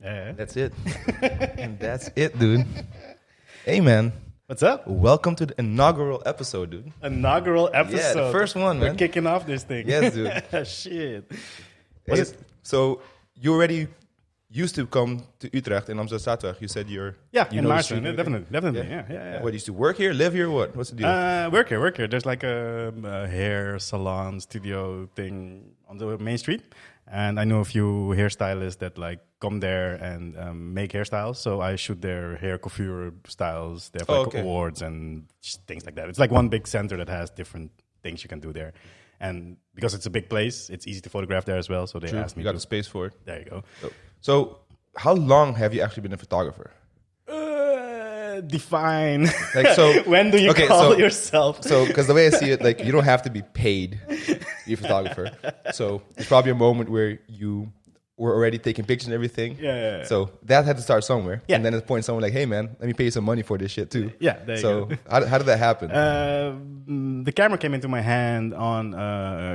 Yeah. That's it. And that's it, dude. Hey, man. What's up? Welcome to the inaugural episode, dude. Inaugural episode. Yeah, the first one, We're man. kicking off this thing. Yes, dude. Shit. Hey, so you already used to come to Utrecht in Amsterdam Zatweg. You said you In know the Maarten. street and Definitely. everything? Yeah. What, used to work here, live here, what? What's the deal? Work here. There's like a hair salon studio thing on the main street. And I know a few hairstylists that like come there and make hairstyles. So I shoot their hair coiffure styles. They have like awards and things like that. It's like one big center that has different things you can do there. And because it's a big place, it's easy to photograph there as well. So they asked me. You got the space for it. There you go. So how long have you actually been a photographer? Define. Like, so when do you call yourself? So, because the way I see it, like, you don't have to be paid to be a photographer. So it's probably a moment where you were already taking pictures and everything. Yeah. So that had to start somewhere. Yeah. And then at the point, someone like, hey, man, let me pay you some money for this shit too. Yeah, there you so go. how did that happen? The camera came into my hand on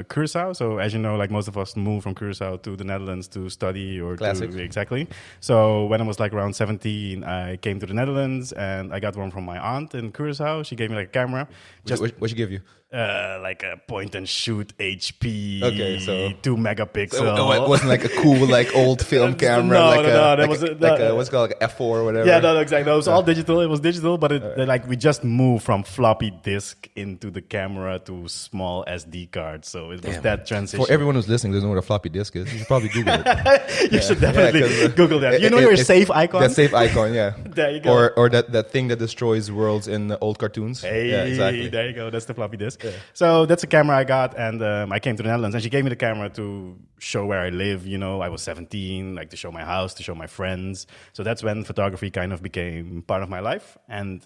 Curacao. So as you know, like most of us moved from Curacao to the Netherlands to study or Classic. Exactly. So when I was like around 17, I came to the Netherlands and I got one from my aunt in Curacao. She gave me like a camera. What she give you? Like a point and shoot HP, Okay, so 2 megapixel. So it wasn't like a cool, like old film camera. No. What's it called, like F4 or whatever. Yeah, no, exactly. It was all digital. It was digital, but like we just moved from floppy disk into the camera to small SD cards. So it was that transition. For everyone who's listening, doesn't know what a floppy disk is. You should probably Google it. You should definitely Google that. You know your save icon? That save icon, yeah. There you go. Or that thing that destroys worlds in old cartoons. Hey, yeah, exactly. There you go. That's the floppy disk. Yeah. So that's a camera I got, and I came to the Netherlands, and she gave me the camera to show where I live. You know, I was 17, like to show my house, to show my friends. So that's when photography kind of became part of my life. And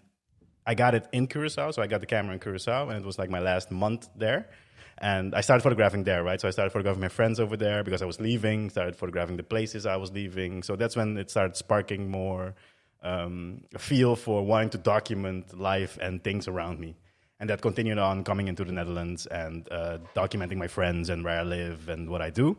I got it in Curacao, so I got the camera in Curacao, and it was like my last month there. And I started photographing there, right? So I started photographing my friends over there because I was leaving, started photographing the places I was leaving. So that's when it started sparking more a feel for wanting to document life and things around me. And that continued on coming into the Netherlands and documenting my friends and where I live and what I do.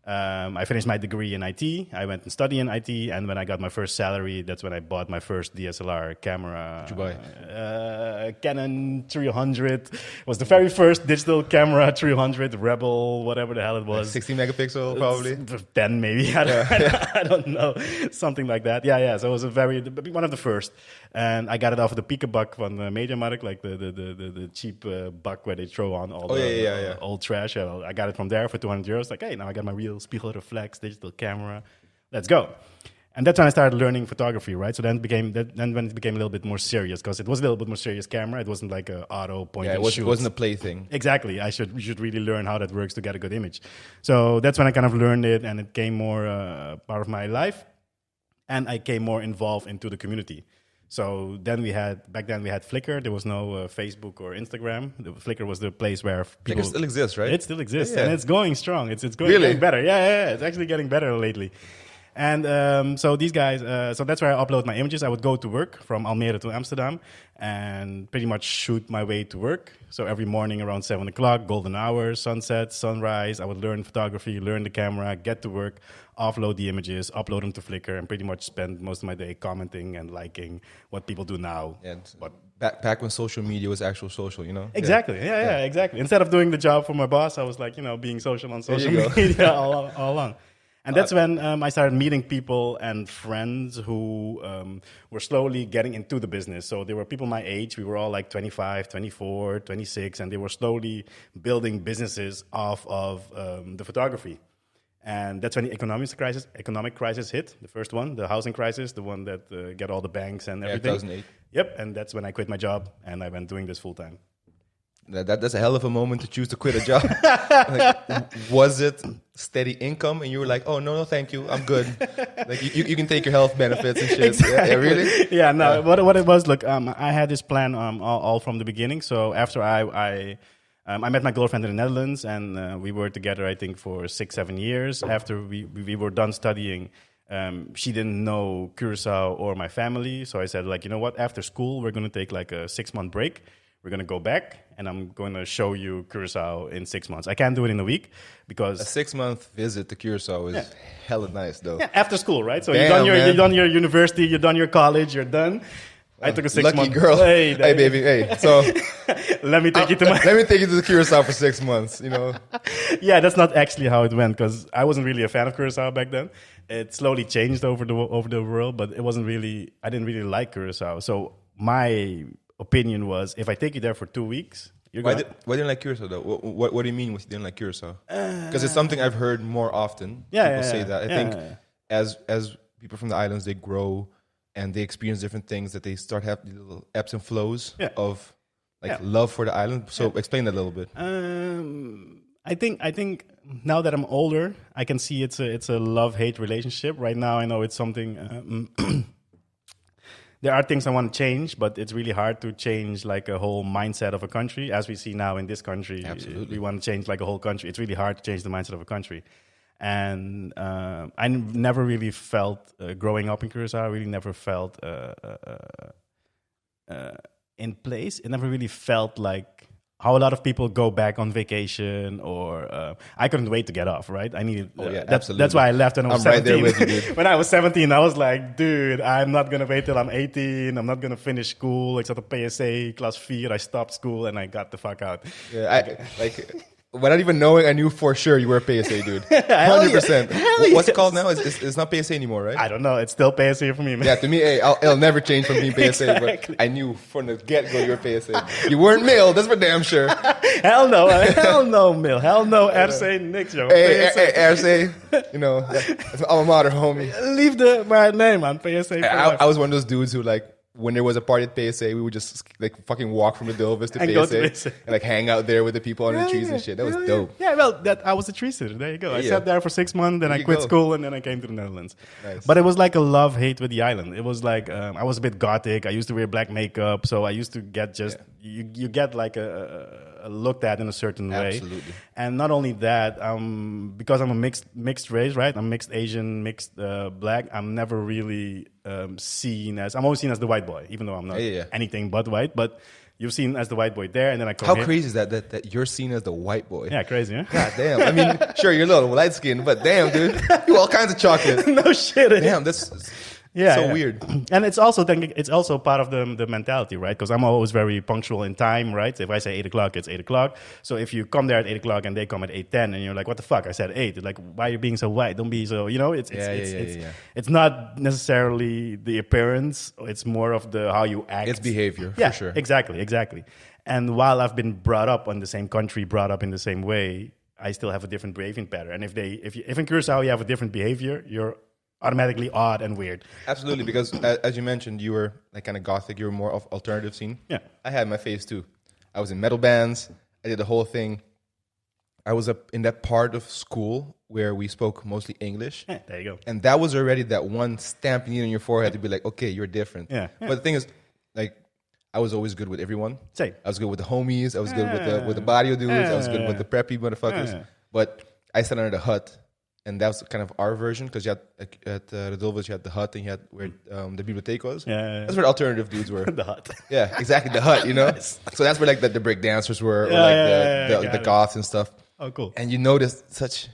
I finished my degree in IT. I went and studied in IT. And when I got my first salary, that's when I bought my first DSLR camera. What'd you buy? Canon 300. It was the very first digital camera, 300, Rebel, whatever the hell it was. 16 megapixel, probably. 10 maybe. I don't know. Something like that. Yeah. So it was one of the first. And I got it off of the Piekenbak van Mediamarkt, like the cheap buck where they throw on all old trash. I got it from there for €200. Like, hey, now I got my real spiegelreflex digital camera. Let's go. And that's when I started learning photography, right? So then when it became a little bit more serious, because it was a little bit more serious camera. It wasn't like an auto point and shoot. It wasn't a plaything. Exactly. You should really learn how that works to get a good image. So that's when I kind of learned it, and it became more part of my life. And I came more involved into the community. So back then we had Flickr. There was no Facebook or Instagram. Flickr was the place where people... Flickr still exists, right? It still exists, and it's going strong. It's Really? getting better. Yeah. It's actually getting better lately. And so these guys, so that's where I upload my images. I would go to work from Almere to Amsterdam and pretty much shoot my way to work. So every morning around 7 o'clock, golden hour, sunset, sunrise, I would learn photography, learn the camera, get to work, offload the images, upload them to Flickr, and pretty much spend most of my day commenting and liking what people do now. And back when social media was actual social, you know? Exactly. Yeah, exactly. Instead of doing the job for my boss, I was like, being social on social media all along. And that's when I started meeting people and friends who were slowly getting into the business. So there were people my age. We were all like 25, 24, 26, and they were slowly building businesses off of the photography. And that's when the economic crisis hit, the first one, the housing crisis, the one that got all the banks and everything. 2008. Yep, and that's when I quit my job and I went doing this full time. That's a hell of a moment to choose to quit a job. Like, was it steady income and you were like, oh, no, thank you, I'm good. Like you can take your health benefits and shit. Exactly. Yeah, really? Yeah, no, what it was, look, I had this plan all from the beginning. So after I met my girlfriend in the Netherlands, and we were together, I think, for 6-7 years. After we were done studying, she didn't know Curacao or my family. So I said, like, you know what? After school, we're going to take like a 6-month break. we're going to go back, and I'm going to show you Curacao in 6 months. I can't do it in a week because... A 6-month visit to Curacao is hella nice, though. Yeah, after school, right? So Damn, you've done your university, you've done your college, you're done. I took a 6 Lucky month... girl. Hey, baby, hey. So... Let me take you to my... Let me take you to the Curacao for 6 months, you know? Yeah, that's not actually how it went, because I wasn't really a fan of Curacao back then. It slowly changed over the world, but it wasn't really... I didn't really like Curacao. So my opinion was, if I take you there for 2 weeks... Why didn't you like Curacao, though? What do you mean with you didn't like Curacao? Because it's something I've heard more often. People say that. I think as people from the islands, they grow and they experience different things, that they start having little ebbs and flows of love for the island. So explain that a little bit. I think now that I'm older, I can see it's a love-hate relationship. Right now, I know it's something... There are things I want to change, but it's really hard to change like a whole mindset of a country. As we see now in this country, we want to change like a whole country. It's really hard to change the mindset of a country. And I never really felt, growing up in Curacao, I really never felt in place. It never really felt like how a lot of people go back on vacation, or I couldn't wait to get off, right? I needed. Absolutely. That's why I left when I was 17. I'm right there with you, dude. When I was 17, I was like, dude, I'm not going to wait till I'm 18. I'm not going to finish school. Ik zat op PSA, klas 4. I stopped school and I got the fuck out. Yeah, without even knowing, I knew for sure you were a PSA, dude. 100%. What's it called now? It's not PSA anymore, right? I don't know. It's still PSA for me, man. Yeah, to me, it'll never change from being PSA. Exactly. But I knew from the get-go you were PSA. You weren't male, that's for damn sure. Hell no. Hell no, Mill. Hell no, RC niks, yo. Hey, RC, you know, that's my alma mater, homie. Leave my name on PSA. I was one of those dudes who, like, when there was a party at PSA, we would just like fucking walk from the Dilvis to PSA and like hang out there with the people under the trees and shit. That was dope. Yeah, well, I was a tree sitter. There you go. I sat there for 6 months, then I quit school, and then I came to the Netherlands. Nice. But it was like a love-hate with the island. It was like I was a bit gothic. I used to wear black makeup, so I used to get you get like a looked at in a certain way. Absolutely. And not only that, because I'm a mixed race, right? I'm mixed Asian, mixed black. I'm never really seen as... I'm always seen as the white boy, even though I'm not anything but white. But you're seen as the white boy there, and then I come How crazy is that you're seen as the white boy? Yeah, crazy, huh? God damn. I mean, sure, you're a little light skinned, but damn, dude. You all kinds of chocolate. No shit. Damn, that's... so weird. And it's also part of the mentality, right? Because I'm always very punctual in time, right? If I say 8 o'clock, it's 8 o'clock. So if you come there at 8 o'clock and they come at 8:10, and you're like, what the fuck? I said 8. Like, why are you being so white? Don't be so, you know, it's not necessarily the appearance. It's more of how you act. It's behavior, for sure. Exactly. And while I've been brought up in the same country, brought up in the same way, I still have a different behaving pattern. And if in Curacao you have a different behavior, you're automatically odd and weird. Absolutely, because as you mentioned, you were like kind of gothic. You were more of alternative scene. Yeah, I had my phase too. I was in metal bands. I did the whole thing. I was up in that part of school where we spoke mostly English. Yeah, there you go. And that was already that one stamp you need on your forehead to be like, okay, you're different. Yeah. But the thing is, like, I was always good with everyone. Same. I was good with the homies. I was good with the barrio dudes. I was good with the preppy motherfuckers. But I sat under the hut. And that was kind of our version, because you had at the Dilvis, you had the hut, and you had where the bibliotheek was. Yeah. That's where the alternative dudes were. The hut. Yeah, exactly, the hut, you know? Nice. So that's where like the break dancers were, or like the goths and stuff. Oh, cool. And you notice such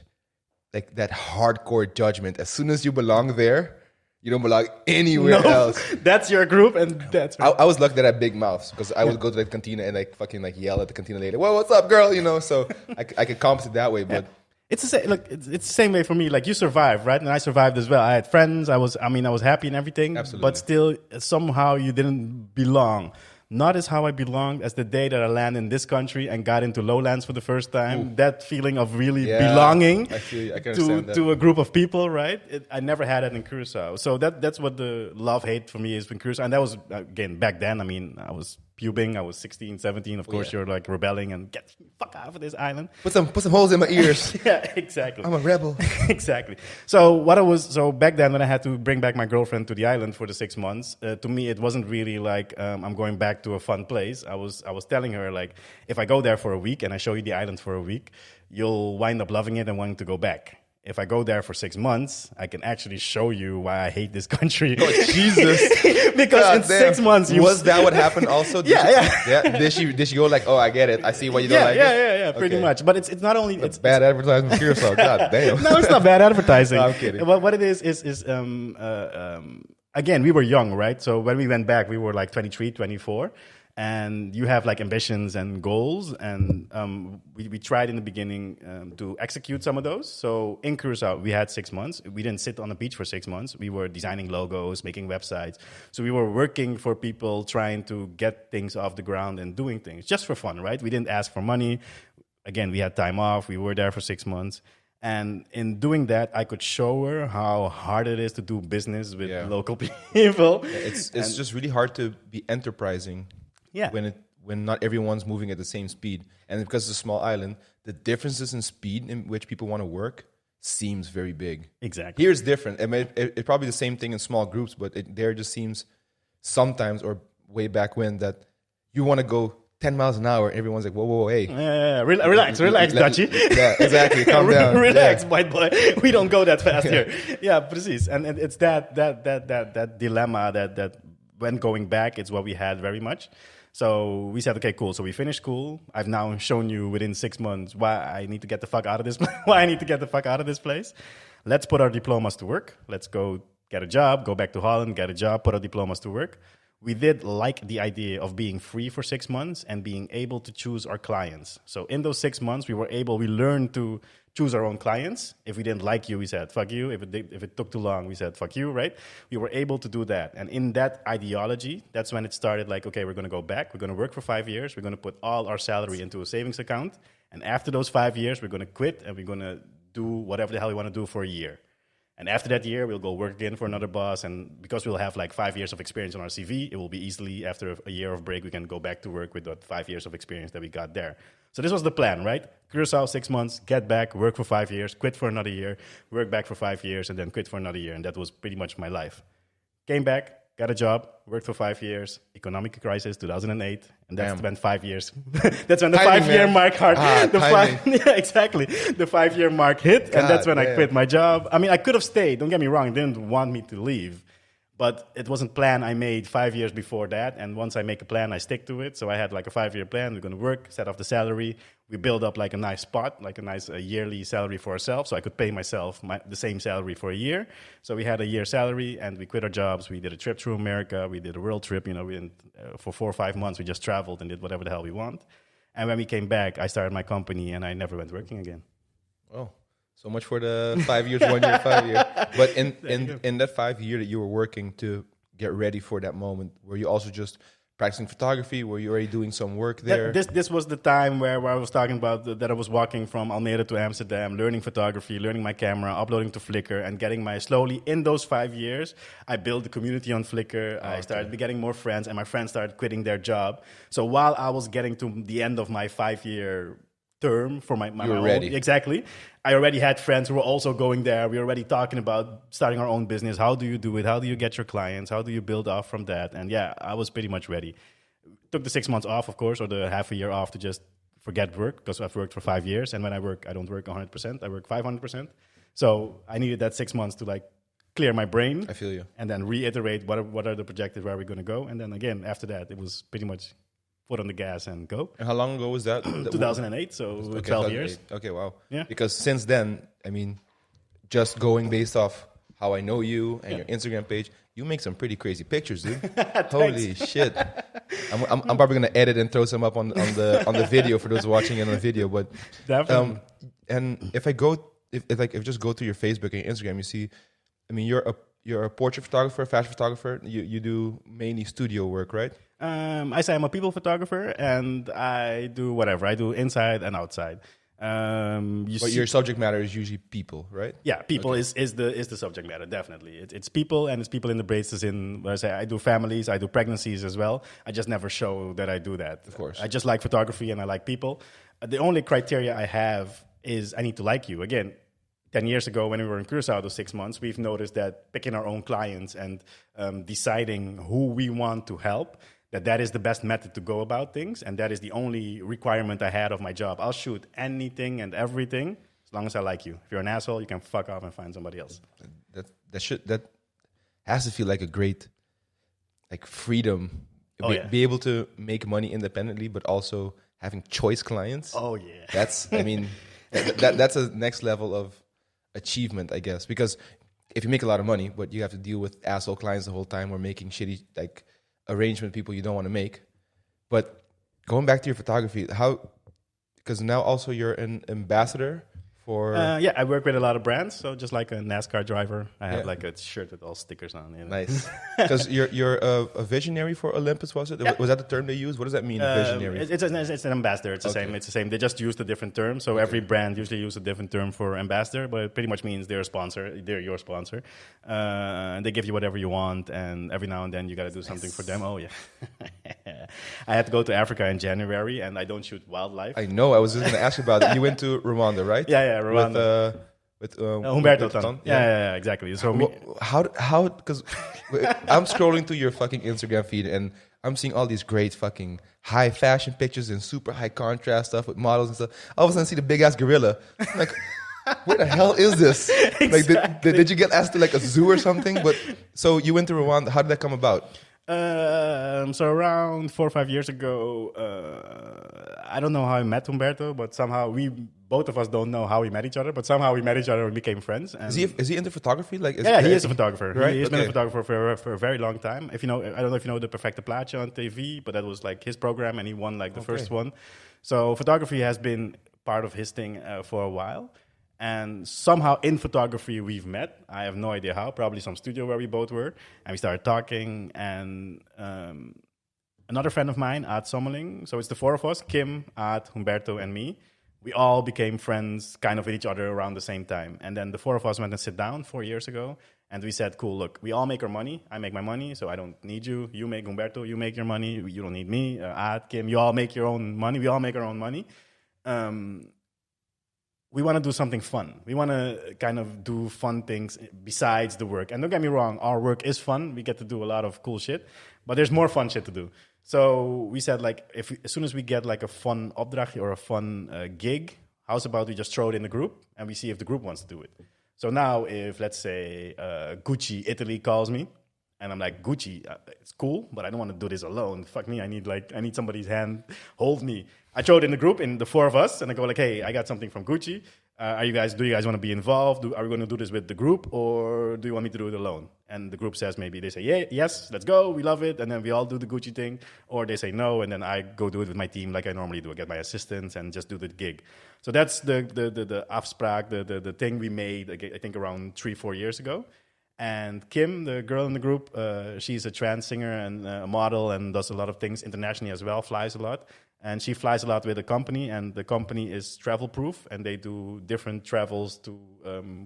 like that hardcore judgment. As soon as you belong there, you don't belong anywhere else. That's your group, and that's... I was lucky that I had big mouths, because I would go to the cantina and like fucking like yell at the cantina lady, well, what's up, girl? You know, so I could compensate that way, but... It's the same. Look, it's the same way for me. Like, you survived, right? And I survived as well. I had friends. I was happy and everything. Absolutely. But still, somehow you didn't belong. Not as how I belonged as the day that I landed in this country and got into lowlands for the first time. Ooh. That feeling of really belonging to a group of people, right? I never had that in Curacao. So that's what the love-hate for me is in Curacao. And that was, again, back then. I mean, I was pubing. I was 16, 17. Of course, you're like rebelling and get the fuck out of this island. Put some holes in my ears. Yeah, exactly. I'm a rebel. Exactly. So back then when I had to bring back my girlfriend to the island for the 6 months, to me it wasn't really like I'm going back to a fun place. I was telling her, like, if I go there for a week and I show you the island for a week, you'll wind up loving it and wanting to go back. if I go there for 6 months, I can actually show you why I hate this country. Oh, Jesus. Because God in damn. 6 months... Was that what happened also? Yeah. Did she go like, oh, I get it. I see why you don't like it? Yeah, pretty much. But it's not only... It's bad advertising for Curacao. God damn. No, it's not bad advertising. No, I'm kidding. What it is again, we were young, right? So when we went back, we were like 23, 24. And you have like ambitions and goals, and we tried in the beginning to execute some of those. So in Curacao, we had 6 months. We didn't sit on the beach for 6 months. We were designing logos, making websites. So we were working for people, trying to get things off the ground and doing things just for fun, right? We didn't ask for money. Again, we had time off. We were there for 6 months. And in doing that, I could show her how hard it is to do business with local people. It's just really hard to be enterprising. Yeah. When not everyone's moving at the same speed. And because it's a small island, the differences in speed in which people want to work seems very big. Exactly. Here it's different. I mean, it's probably the same thing in small groups, but there just seems sometimes, or way back when, that you want to go 10 miles an hour, and everyone's like, whoa, hey. Relax, Dutchie. Yeah, exactly. Calm down. Relax, white boy. We don't go that fast here. Yeah, precies. And it's that dilemma that when going back, it's what we had very much. So we said, okay, cool. So we finished school. I've now shown you within 6 months why I need to get the fuck out of this. Why I need to get the fuck out of this place. Let's put our diplomas to work. Let's go get a job. Go back to Holland, get a job. Put our diplomas to work. We did like the idea of being free for 6 months and being able to choose our clients. So in those 6 months, we learned to choose our own clients. If we didn't like you, we said, fuck you. If it took too long, we said, fuck you, right? We were able to do that. And in that ideology, that's when it started like, okay, we're going to go back. We're going to work for 5 years. We're going to put all our salary into a savings account. And after those 5 years, we're going to quit and we're going to do whatever the hell we want to do for a year. And after that year, we'll go work again for another boss. And because we'll have like 5 years of experience on our CV, it will be easily, after a year of break, we can go back to work with that 5 years of experience that we got there. So this was the plan, right? Curacao, 6 months, get back, work for 5 years, quit for another year, work back for 5 years, and then quit for another year. And that was pretty much my life. Came back, got a job, worked for 5 years, economic crisis, 2008, and that's when 5 years. That's when the 5 year mark exactly. The 5 year mark hit, and that's when I quit my job. I mean, I could have stayed. Don't get me wrong. They didn't want me to leave. But it wasn't a plan I made 5 years before that. And once I make a plan, I stick to it. So I had like a 5-year plan. We're going to work, set off the salary. We build up like a nice spot, like a nice yearly salary for ourselves. So I could pay myself the same salary for a year. So we had a year salary and we quit our jobs. We did a trip through America. We did a world trip. You know, for 4 or 5 months, we just traveled and did whatever the hell we want. And when we came back, I started my company and I never went working again. Oh. So much for the 5 years, 1 year, 5 year. But in that 5 year that you were working to get ready for that moment, were you also just practicing photography? Were you already doing some work there? This was the time where I was talking about that I was walking from Almere to Amsterdam, learning photography, learning my camera, uploading to Flickr, and getting slowly, in those 5 years, I built a community on Flickr. I started getting more friends, and my friends started quitting their job. So while I was getting to the end of my 5-year term for my you were ready. Exactly. I already had friends who were also going there. We were already talking about starting our own business. How do you do it? How do you get your clients? How do you build off from that? And yeah, I was pretty much ready. Took the 6 months off, of course, or the half a year off to just forget work, because I've worked for 5 years. And when I work, I don't work 100%. I work 500%. So I needed that 6 months to like clear my brain. I feel you. And then reiterate what are the projections, where are we going to go? And then again, after that, it was pretty much foot on the gas and go. And how long ago was that? 2008, so 12 years. Okay, wow. Yeah. Because since then, I mean, just going based off how I know you and your Instagram page, you make some pretty crazy pictures, dude. Holy shit. I'm probably going to edit and throw some up on the video for those watching it on the video. But definitely. And if I just go through your Facebook and Instagram, you see, I mean, you're a portrait photographer, fashion photographer. You do mainly studio work, right? I say I'm a people photographer, and I do whatever. I do inside and outside. But your subject matter is usually people, right? Yeah, people is the subject matter, definitely. It's people, and it's people in the bases. I do families, I do pregnancies as well. I just never show that I do that. Of course. I just like photography and I like people. The only criteria I have is I need to like you. Again, 10 years ago, when we were in Curacao, those 6 months, we've noticed that picking our own clients and deciding who we want to help, that is the best method to go about things, and that is the only requirement I had of my job. I'll shoot anything and everything as long as I like you. If you're an asshole, you can fuck off and find somebody else. That has to feel like a great like freedom. Be able to make money independently, but also having choice clients. Oh yeah, that's that's a next level of achievement, I guess. Because if you make a lot of money, but you have to deal with asshole clients the whole time, or making shitty like arrangement with people you don't want to make. But going back to your photography, because now also you're an ambassador for... I work with a lot of brands. So just like a NASCAR driver, I have like a shirt with all stickers on. You know? Nice. Because you're a visionary for Olympus, was it? Yeah. Was that the term they used? What does that mean, visionary? It's an ambassador. It's the same. It's the same. They just used a different term. So every brand usually uses a different term for ambassador, but it pretty much means they're a sponsor. They're your sponsor. And they give you whatever you want. And every now and then you got to do something for them. Oh, yeah. I had to go to Africa in January, and I don't shoot wildlife. I know. I was just going to ask you about it. You went to Rwanda, right? Yeah, Rwanda. With Humberto Tan. Yeah, exactly. So how? Because I'm scrolling through your fucking Instagram feed, and I'm seeing all these great fucking high fashion pictures and super high contrast stuff with models and stuff. All of a sudden, I see the big ass gorilla. I'm like, where the hell is this? Exactly. Like, did you get asked to like a zoo or something? But so you went to Rwanda. How did that come about? So around 4 or 5 years ago, I don't know how I met Humberto, but somehow both of us don't know how we met each other, but somehow we met each other and became friends. And is he into photography? Like, he is a photographer. Right? He's been a photographer for a very long time. I don't know if you know the Perfecte Plaatje on TV, but that was like his program, and he won like the first one. So photography has been part of his thing for a while. And somehow in photography we've met. I have no idea how. Probably some studio where we both were. And we started talking. And another friend of mine, Aad Sommeling. So it's the four of us, Kim, Aad, Humberto, and me. We all became friends kind of with each other around the same time. And then the four of us went and sit down 4 years ago. And we said, cool, look, we all make our money. I make my money, so I don't need you. You make Humberto, you make your money. You don't need me. Aad, Kim, you all make your own money. We all make our own money. We want to do something fun. We want to kind of do fun things besides the work. And don't get me wrong, our work is fun. We get to do a lot of cool shit, but there's more fun shit to do. So we said, like, as soon as we get like a fun opdracht or a fun gig, how's about we just throw it in the group and we see if the group wants to do it. So now if, let's say, Gucci Italy calls me, and I'm like, Gucci, it's cool, but I don't want to do this alone. Fuck me, I need somebody's hand, hold me. I throw it in the group, in the four of us, and I go like, hey, I got something from Gucci. Do you guys want to be involved? Are we going to do this with the group, or do you want me to do it alone? And the group says maybe, they say, yeah, yes, let's go, we love it, and then we all do the Gucci thing. Or they say no, and then I go do it with my team like I normally do. I get my assistants and just do the gig. So that's the afspraak, the thing we made, I think around 3-4 years ago. And Kim, the girl in the group, she's a trans singer and a model and does a lot of things internationally as well, flies a lot. And she flies a lot with a company, and the company is travel proof, and they do different travels to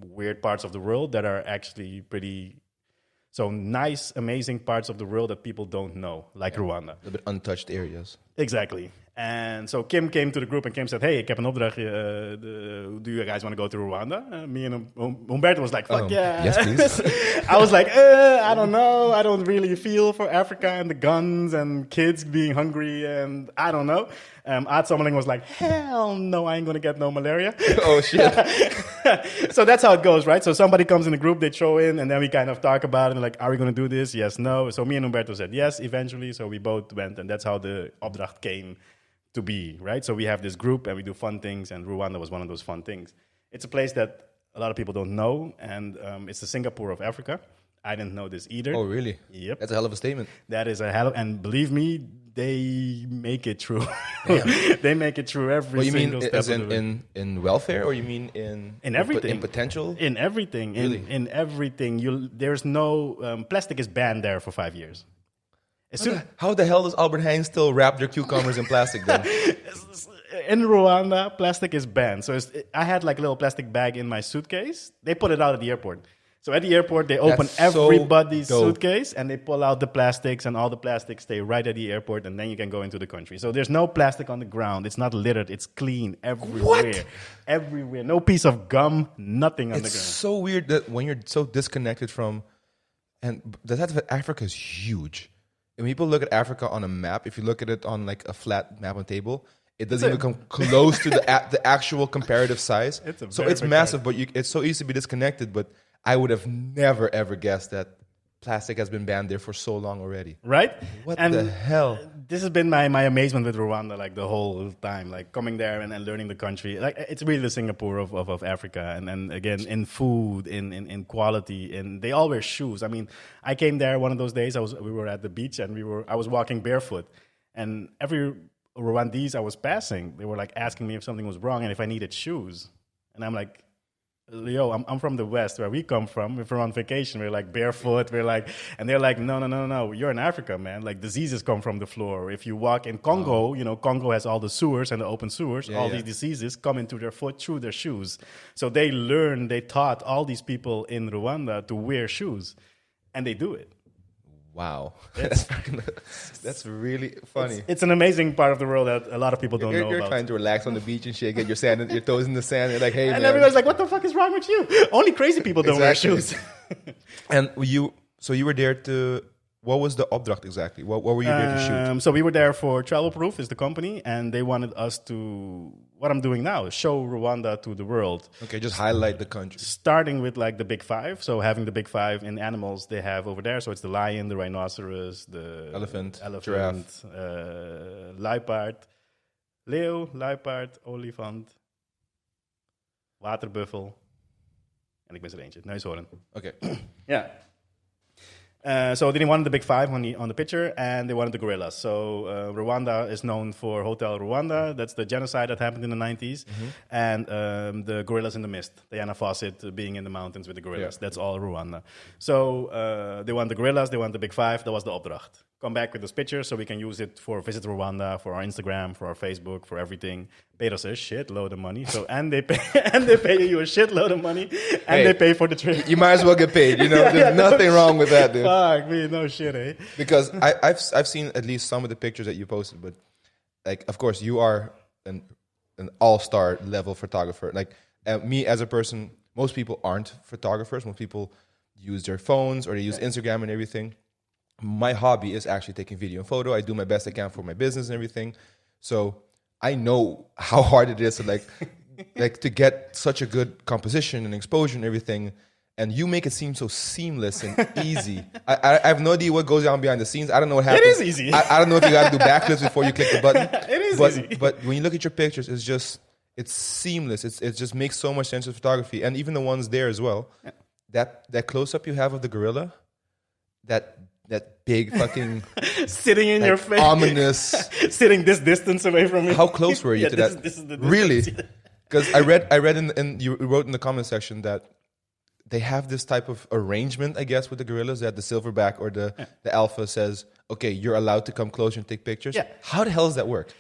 weird parts of the world that are actually pretty nice, amazing parts of the world that people don't know, like Rwanda. A bit untouched areas. Exactly. And so Kim came to the group and Kim said, hey, ik heb een opdrachtje. Do you guys want to go to Rwanda? Me and Humberto was like, fuck yeah. Yes, please. I was like, I don't know. I don't really feel for Africa and the guns and kids being hungry and I don't know. Aad Sommeling was like, hell no, I ain't going to get no malaria. Oh, shit. So that's how it goes, right? So somebody comes in the group, they throw in, and then we kind of talk about it. And like, are we going to do this? Yes, no. So me and Humberto said yes eventually. So we both went, and that's how the opdracht came to be, right? So we have this group and we do fun things, and Rwanda was one of those fun things. It's a place that a lot of people don't know, and it's the Singapore of Africa. I didn't know this either. Oh, really? Yep. That's a hell of a statement. That is a hell of, and believe me, they make it true. They make it through every single step. As in welfare, or you mean in everything? In potential? In everything. Really? In everything. There's no, plastic is banned there for 5 years. How the hell does Albert Heijn still wrap their cucumbers in plastic then? In Rwanda, plastic is banned. So I had like a little plastic bag in my suitcase. They put it out at the airport. So at the airport, they open everybody's suitcase and they pull out the plastics, and all the plastics stay right at the airport, and then you can go into the country. So there's no plastic on the ground. It's not littered. It's clean everywhere. What? Everywhere. No piece of gum, nothing on the ground. It's so weird that when you're so disconnected from... And the fact that Africa is huge. And when people look at Africa on a map, if you look at it on like a flat map on table, it doesn't even come close to the actual comparative size. It's massive, but it's so easy to be disconnected. But I would have never, ever guessed that plastic has been banned there for so long already. Right? What the hell? This has been my amazement with Rwanda, like the whole time, like coming there and learning the country. Like it's really the Singapore of Africa. And then again, in food, in quality, and they all wear shoes. I mean, I came there one of those days. We were at the beach and I was walking barefoot, and every Rwandese I was passing, they were like asking me if something was wrong and if I needed shoes. And I'm like, yo, I'm from the West, where we come from. If we're on vacation, we're like barefoot. And they're like, no. You're in Africa, man. Like diseases come from the floor. If you walk in Congo, Congo has all the sewers and the open sewers. These diseases come into their foot through their shoes. So they taught all these people in Rwanda to wear shoes, and they do it. Wow, that's really funny. It's an amazing part of the world that a lot of people don't know about. You're trying to relax on the beach and shit, get your toes in the sand. You're like, hey, and man. everybody's like, what the fuck is wrong with you? Only crazy people don't wear shoes. And you were there to. What was the opdracht exactly? What were you there to shoot? So we were there for Travel Proof, is the company, and they wanted us to, what I'm doing now, show Rwanda to the world. Okay, just highlight the country. Starting with like the big five. So having the big five in animals they have over there. So it's the lion, the rhinoceros, the elephant, giraffe, luipaard, leeuw, luipaard, olifant, waterbuffel. En ik mis er eentje, neushoorn. Okay. Yeah. So they wanted the big five on the picture, and they wanted the gorillas. So Rwanda is known for Hotel Rwanda. That's the genocide that happened in the 90s. Mm-hmm. And the gorillas in the mist. Diana Fawcett being in the mountains with the gorillas. Yeah. That's all Rwanda. So they want the gorillas, they want the big five. That was the opdracht. Come back with those pictures so we can use it for Visit Rwanda, for our Instagram, for our Facebook, for everything. Paid us a shitload of money. So and they pay you a shitload of money, and they pay for the trip. You might as well get paid. There's nothing wrong with that, dude. Fuck me, no shit, eh? Because I've seen at least some of the pictures that you posted, but like, of course, you are an all-star level photographer. Like me as a person, most people aren't photographers. Most people use their phones or they use Instagram and everything. My hobby is actually taking video and photo. I do my best I can for my business and everything. So I know how hard it is to like to get such a good composition and exposure and everything. And you make it seem so seamless and easy. I have no idea what goes on behind the scenes. I don't know what happens. It is easy. I don't know if you got to do backflips before you click the button. It is easy. But when you look at your pictures, it's seamless. It just makes so much sense with photography. And even the ones there as well. Yeah. That close-up you have of the gorilla, that big fucking sitting in your face, ominous, sitting this distance away from me. How close were you to that? This is the really? Because I read in you wrote in the comment section that they have this type of arrangement, I guess, with the gorillas, that the silverback or the alpha says, okay, you're allowed to come closer and take pictures. Yeah. How the hell does that work?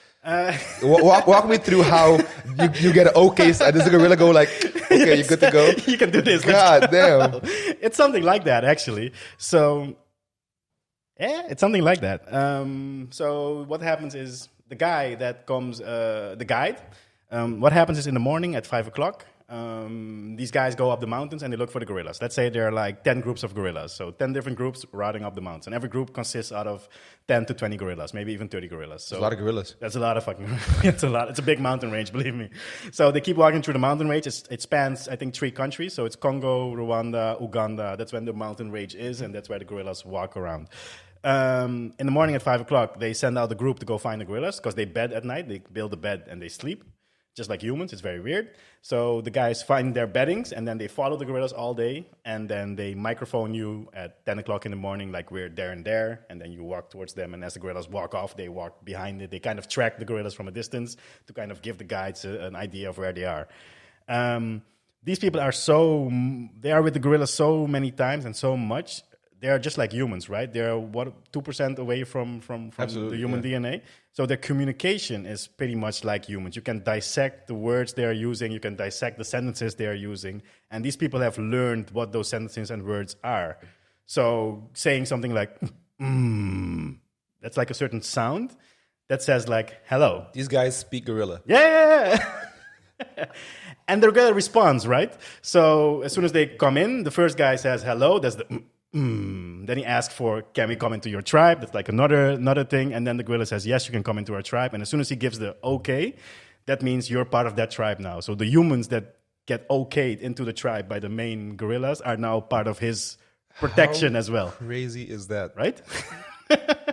Walk me through how you get an okay. Does the gorilla go like, okay, you're good to go? You can do this. God damn. It's something like that, actually. So, yeah, it's something like that. So what happens is the guy that comes, the guide, what happens is in the morning at 5 o'clock, these guys go up the mountains and they look for the gorillas. Let's say there are like 10 groups of gorillas. So 10 different groups riding up the mountains. And every group consists out of 10 to 20 gorillas, maybe even 30 gorillas. So that's a lot of gorillas. That's a lot of fucking It's a lot. It's a big mountain range, believe me. So they keep walking through the mountain range. It spans, I think, 3 countries. So it's Congo, Rwanda, Uganda. That's when the mountain range is, and that's where the gorillas walk around. In the morning at 5 o'clock, they send out the group to go find the gorillas because they bed at night. They build a bed and they sleep. Just like humans, it's very weird. So the guys find their beddings, and then they follow the gorillas all day, and then they microphone you at 10 o'clock in the morning, like we're there and there, and then you walk towards them, and as the gorillas walk off, they walk behind it. They kind of track the gorillas from a distance to kind of give the guides an idea of where they are. These people they are with the gorillas so many times and so much. They are just like humans, right? They're 2% away from the human DNA. So their communication is pretty much like humans. You can dissect the words they are using. You can dissect the sentences they are using. And these people have learned what those sentences and words are. So saying something like, that's like a certain sound that says like, hello. These guys speak gorilla. Yeah. And the gorilla responds, right? So as soon as they come in, the first guy says hello. That's the Then he asks for, can we come into your tribe? That's like another thing. And then the gorilla says, yes, you can come into our tribe. And as soon as he gives the okay, that means you're part of that tribe now. So the humans that get okayed into the tribe by the main gorillas are now part of his protection as well. Crazy is that? Right?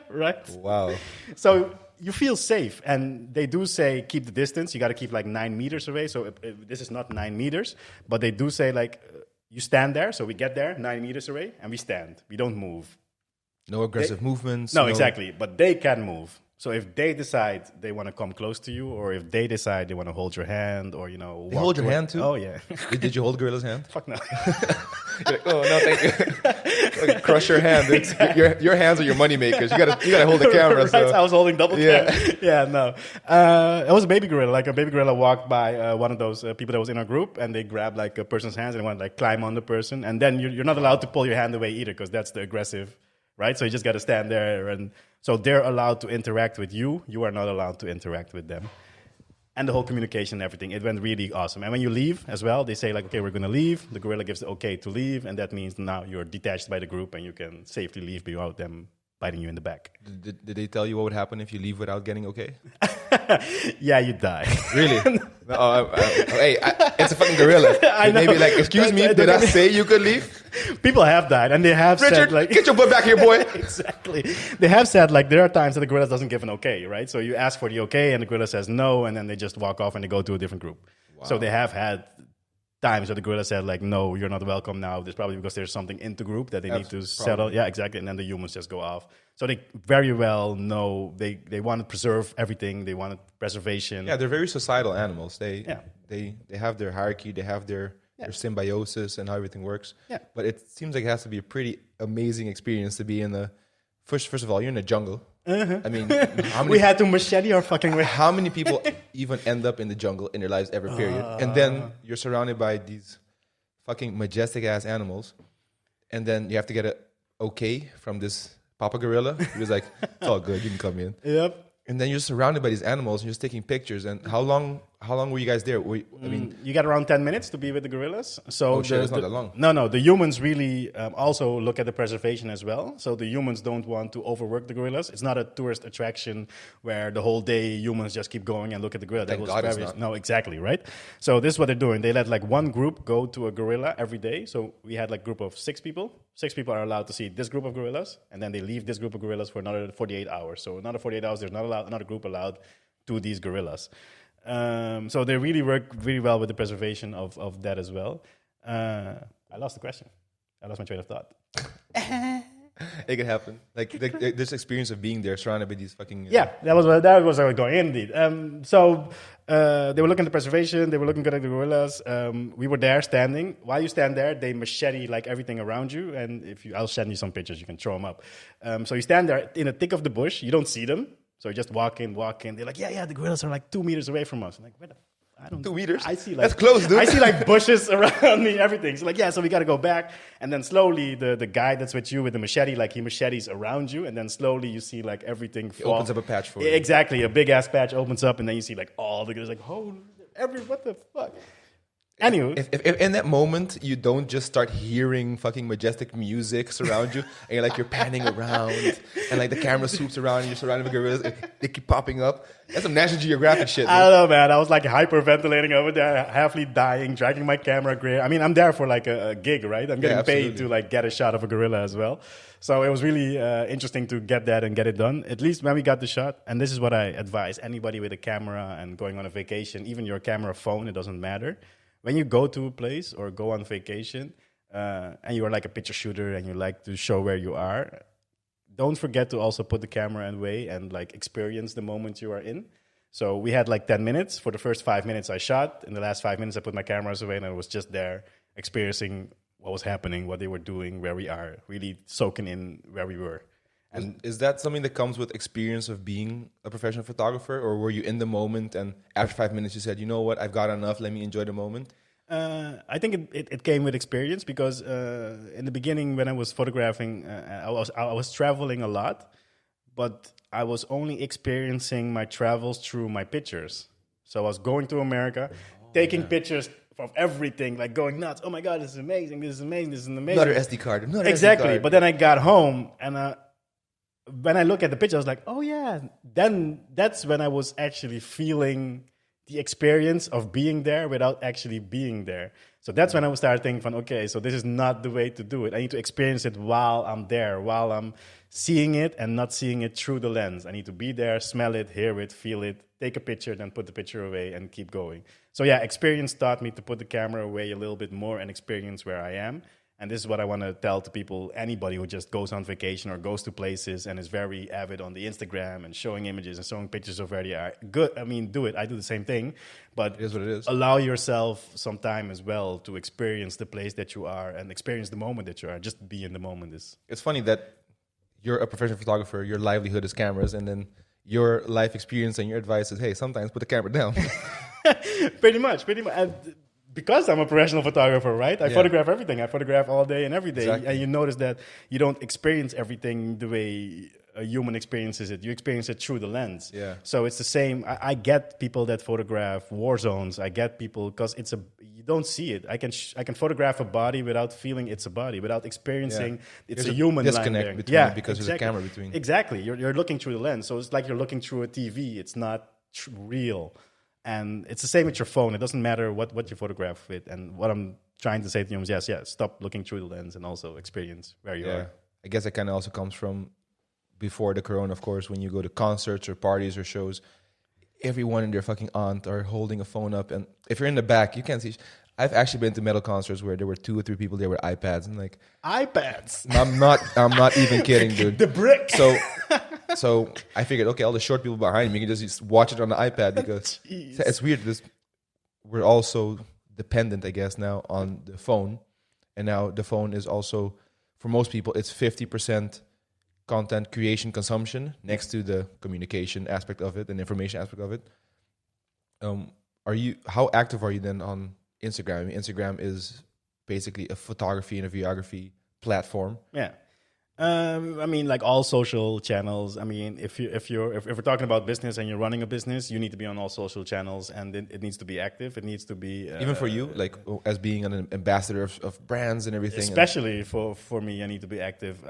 Right? Wow. So you feel safe. And they do say, keep the distance. You got to keep like 9 meters away. So this is not 9 meters. But they do say like, you stand there. So we get there 9 meters away and we stand. We don't move. No aggressive movements. No, exactly. But they can move. So if they decide they want to come close to you, or if they decide they want to hold your hand, or, they hold your hand too? Oh, yeah. Did you hold Gorilla's hand? Fuck no. You're like, oh, no, thank you. Like, crush your hand. Exactly. Your hands are your money makers. You gotta hold the camera. Right, so. I was holding double cam. Yeah, no. It was a baby gorilla. Like a baby gorilla walked by one of those people that was in our group, and they grabbed like a person's hands and they want to like climb on the person. And then you're not allowed to pull your hand away either, because that's the aggressive, right? So you just got to stand there. And so they're allowed to interact with you. You are not allowed to interact with them. And the whole communication and everything, it went really awesome. And when you leave as well, they say like, okay, we're going to leave. The gorilla gives the okay to leave. And that means now you're detached by the group and you can safely leave without them biting you in the back. Did they tell you what would happen if you leave without getting okay? Yeah, you die. Really? Hey, it's a fucking gorilla. Maybe like, excuse me, did I say you could leave? People have died, and they have Richard, said like, get your butt back here, boy. Exactly. They have said like there are times that the gorilla doesn't give an okay, right? So you ask for the okay, and the gorilla says no, and then they just walk off and they go to a different group. Wow. So they have had times where the gorilla said like, no, you're not welcome now. It's probably because there's something in the group that they need to settle. Yeah, exactly. And then the humans just go off. So they very well know they want to preserve everything. They want preservation. Yeah, they're very societal animals. They have their hierarchy. They have their symbiosis and how everything works. Yeah. But it seems like it has to be a pretty amazing experience to be in the... First of all, you're in the jungle. Uh-huh. I mean, we had to machete our fucking way. How many people even end up in the jungle in their lives every period? And then you're surrounded by these fucking majestic ass animals, and then you have to get a okay from this Papa Gorilla. He was like, "It's all good, you can come in." Yep. And then you're surrounded by these animals, and you're just taking pictures. And how long were you guys there? You got around 10 minutes to be with the gorillas. So it's not that long. No. The humans really also look at the preservation as well. So the humans don't want to overwork the gorillas. It's not a tourist attraction where the whole day humans just keep going and look at the gorilla. Thank God it's not. No, exactly, right? So this is what they're doing. They let like one group go to a gorilla every day. So we had like a group of 6 people. 6 people are allowed to see this group of gorillas, and then they leave this group of gorillas for another 48 hours. So another 48 hours, there's not another group allowed to these gorillas. So they really work really well with the preservation of that as well. I lost the question. I lost my train of thought. It could happen. Like this experience of being there, surrounded by these fucking... Yeah, that was where I was going in, indeed. So they were looking at the preservation. They were looking at the gorillas. We were there standing. While you stand there, they machete like everything around you. And I'll send you some pictures. You can throw them up. So you stand there in the thick of the bush. You don't see them. So you just walk in. They're like, yeah, the gorillas are like 2 meters away from us. I'm like, where the... I don't 2 meters? I see like... That's close, dude. I see like bushes around me, everything. So like, so we got to go back. And then slowly the guy that's with you with the machete, like he machetes around you. And then slowly you see like everything fall. It opens up a patch for you. Exactly. A big ass patch opens up. And then you see like all the gorillas like, what the fuck? Anyway, if in that moment you don't just start hearing fucking majestic music surround you, and you're panning around, and like the camera swoops around, and you're surrounded by gorillas, they keep popping up. That's some National Geographic shit. I don't know, man. I was like hyperventilating over there, halfly dying, dragging my camera gear. I mean, I'm there for like a gig, right? I'm getting paid to like get a shot of a gorilla as well. So it was really interesting to get that and get it done. At least when we got the shot, and this is what I advise anybody with a camera and going on a vacation, even your camera phone, it doesn't matter. When you go to a place or go on vacation and you are like a picture shooter and you like to show where you are, don't forget to also put the camera away and like experience the moment you are in. So we had like 10 minutes. For the first 5 minutes I shot. In the last 5 minutes I put my cameras away and I was just there experiencing what was happening, what they were doing, where we are, really soaking in where we were. And is that something that comes with experience of being a professional photographer, or were you in the moment and after 5 minutes you said, you know what, I've got enough, let me enjoy the moment? I think it came with experience because in the beginning when I was photographing, I was traveling a lot, but I was only experiencing my travels through my pictures. So I was going to America, taking pictures of everything, like going nuts. Oh my God, this is amazing. This is amazing. This is amazing. Another SD card. Exactly. SD card. But then I got home and when I look at the picture, I was like, oh yeah. Then that's when I was actually feeling the experience of being there without actually being there. So that's when I was started thinking okay, so this is not the way to do it. I need to experience it while I'm there, while I'm seeing it and not seeing it through the lens. I need to be there, smell it, hear it, feel it, take a picture, then put the picture away and keep going. So yeah, experience taught me to put the camera away a little bit more and experience where I am. And this is what I want to tell to people, anybody who just goes on vacation or goes to places and is very avid on the Instagram and showing images and showing pictures of where they are. Good, I mean, do it. I do the same thing. But it is what it is. Allow yourself some time as well to experience the place that you are and experience the moment that you are. Just be in the moment. It's funny that you're a professional photographer, your livelihood is cameras, and then your life experience and your advice is, hey, sometimes put the camera down. Pretty much. And because I'm a professional photographer, right? I photograph everything. I photograph all day and every day. Exactly. And you notice that you don't experience everything the way a human experiences it. You experience it through the lens. Yeah. So it's the same. I get people that photograph war zones. I get people because you don't see it. I can photograph a body without feeling it's a body, without experiencing it's a human disconnect between it because there's a camera between. Exactly. You're looking through the lens. So it's like you're looking through a TV. It's not real. And it's the same with your phone. It doesn't matter what you photograph with. And what I'm trying to say to you is, yes, stop looking through the lens and also experience where you are. I guess that kind of also comes from before the corona, of course, when you go to concerts or parties or shows, everyone and their fucking aunt are holding a phone up. And if you're in the back, you can't see. I've actually been to metal concerts where there were 2 or 3 people there with iPads. And like, iPads? I'm not even kidding, dude. The brick. So I figured, okay, all the short people behind me can just watch it on the iPad because it's weird. We're all so dependent, I guess, now on the phone. And now the phone is also, for most people, it's 50% content creation consumption next to the communication aspect of it and information aspect of it. How active are you then on Instagram? I mean, Instagram is basically a photography and a videography platform. Yeah. I mean, like all social channels. I mean, if we're talking about business and you're running a business, you need to be on all social channels, and it needs to be active. It needs to be even for you, like as being an ambassador of brands and everything. Especially for me, I need to be active.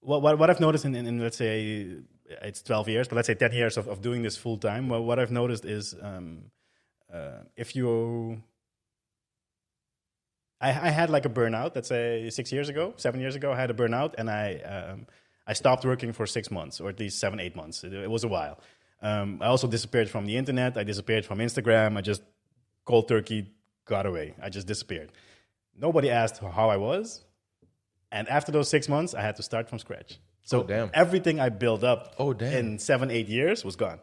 What I've noticed in let's say it's 12 years, but let's say 10 years of doing this full time. Well, what I've noticed is if you. I had like a burnout, let's say 7 years ago, I had a burnout, and I stopped working for 6 months, or at least 7-8 months. It was a while. I also disappeared from the internet. I disappeared from Instagram. I just cold turkey got away. I just disappeared. Nobody asked how I was. And after those 6 months, I had to start from scratch. So everything I built up in 7-8 years was gone.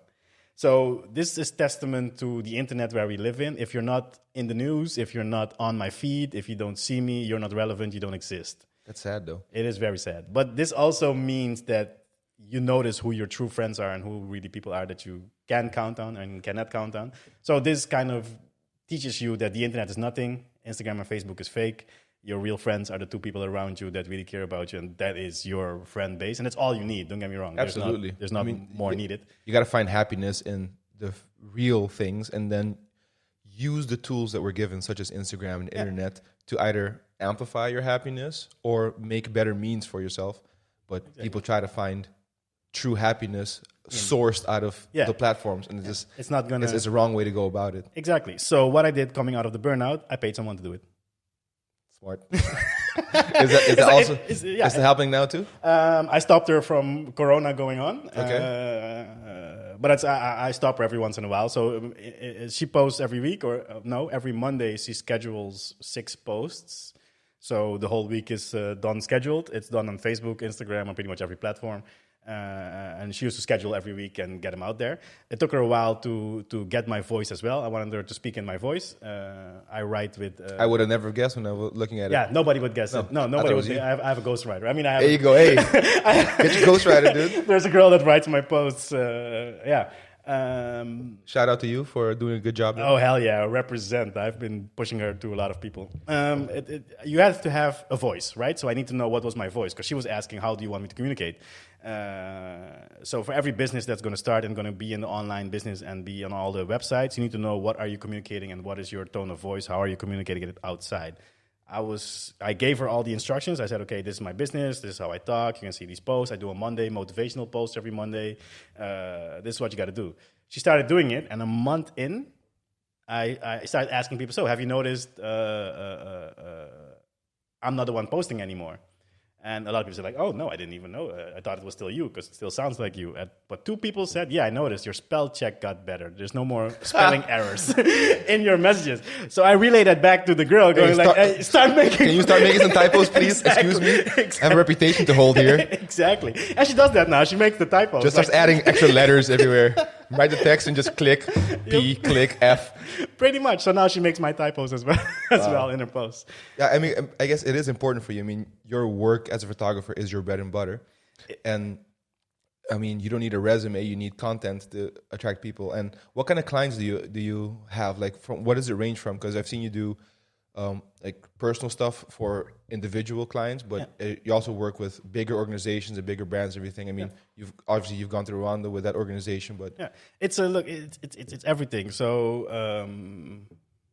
So this is testament to the internet where we live in. If you're not in the news, if you're not on my feed, if you don't see me, you're not relevant, you don't exist. That's sad, though. It is very sad. But this also means that you notice who your true friends are and who really people are that you can count on and cannot count on. So this kind of teaches you that the internet is nothing. Instagram and Facebook is fake. Your real friends are the 2 people around you that really care about you, and that is your friend base. And that's all you need, don't get me wrong. Absolutely. There's not more needed. You got to find happiness in the real things and then use the tools that we're given, such as Instagram and internet, to either amplify your happiness or make better means for yourself. But people try to find true happiness sourced out of the platforms, and it's not gonna. It's a wrong way to go about it. Exactly. So what I did coming out of the burnout, I paid someone to do it. Smart. Is that helping now too? I stopped her from Corona going on. Okay. But I stop her every once in a while. So she posts every week, every Monday she schedules 6 posts. So the whole week is done scheduled. It's done on Facebook, Instagram, on pretty much every platform. And she used to schedule every week and get them out there. It took her a while to get my voice as well. I wanted her to speak in my voice. I write with... I would have never guessed when I was looking at it. Yeah, nobody would guess it. No, nobody would. I have a ghostwriter. I mean, I have... There you go. Hey, get your ghostwriter, dude. There's a girl that writes my posts. Shout out to you for doing a good job there. Oh, hell yeah, represent. I've been pushing her to a lot of people. You have to have a voice, right? So I need to know what was my voice, because she was asking, how do you want me to communicate? So for every business that's going to start and going to be in the online business and be on all the websites, you need to know what are you communicating and what is your tone of voice, how are you communicating it outside. I gave her all the instructions. I said, okay, this is my business. This is how I talk. You can see these posts. I do a Monday motivational post every Monday. This is what you got to do. She started doing it, and a month in, I started asking people, so have you noticed I'm not the one posting anymore? And a lot of people said, like, oh, no, I didn't even know. I thought it was still you, because it still sounds like you. But 2 people said, yeah, I noticed your spell check got better. There's no more spelling errors in your messages. So I relayed that back to the girl, going start making... Can you start making some typos, please? Exactly. Excuse me? Exactly. I have a reputation to hold here. Exactly. And she does that now. She makes the typos. Just starts adding extra letters everywhere. Write the text and just click P, click F. Pretty much. So now she makes my typos as well in her posts. Yeah, I mean, I guess it is important for you. I mean, your work as a photographer is your bread and butter. And I mean, you don't need a resume, you need content to attract people. And what kind of clients do you have? Like, from what does it range from? Because I've seen you do like personal stuff for individual clients, but you also work with bigger organizations and bigger brands, everything. I mean, you've gone through Rwanda with that organization, but it's everything. So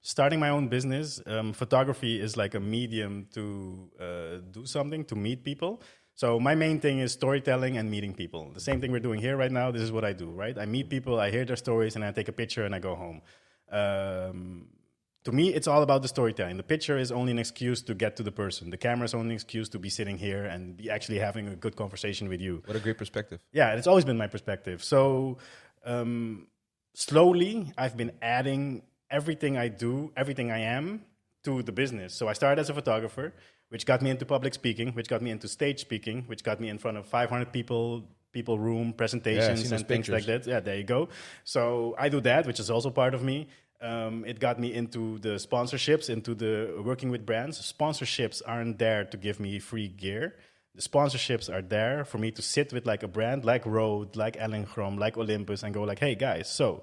starting my own business, photography is like a medium to do something, to meet people. So my main thing is storytelling and meeting people. The same thing we're doing here right now. This is what I do, right? I meet people, I hear their stories, and I take a picture and I go home. To me, it's all about the storytelling. The picture is only an excuse to get to the person. The camera is only an excuse to be sitting here and be actually having a good conversation with you. What a great perspective. Yeah, it's always been my perspective. So slowly, I've been adding everything I do, everything I am, to the business. So I started as a photographer, which got me into public speaking, which got me into stage speaking, which got me in front of 500 people room, presentations, and things like that. Yeah, there you go. So I do that, which is also part of me. It got me into the sponsorships, into the working with brands. Sponsorships aren't there to give me free gear. The sponsorships are there for me to sit with like a brand like Rode, like Ellenchrom, like Olympus, and go like, hey guys, so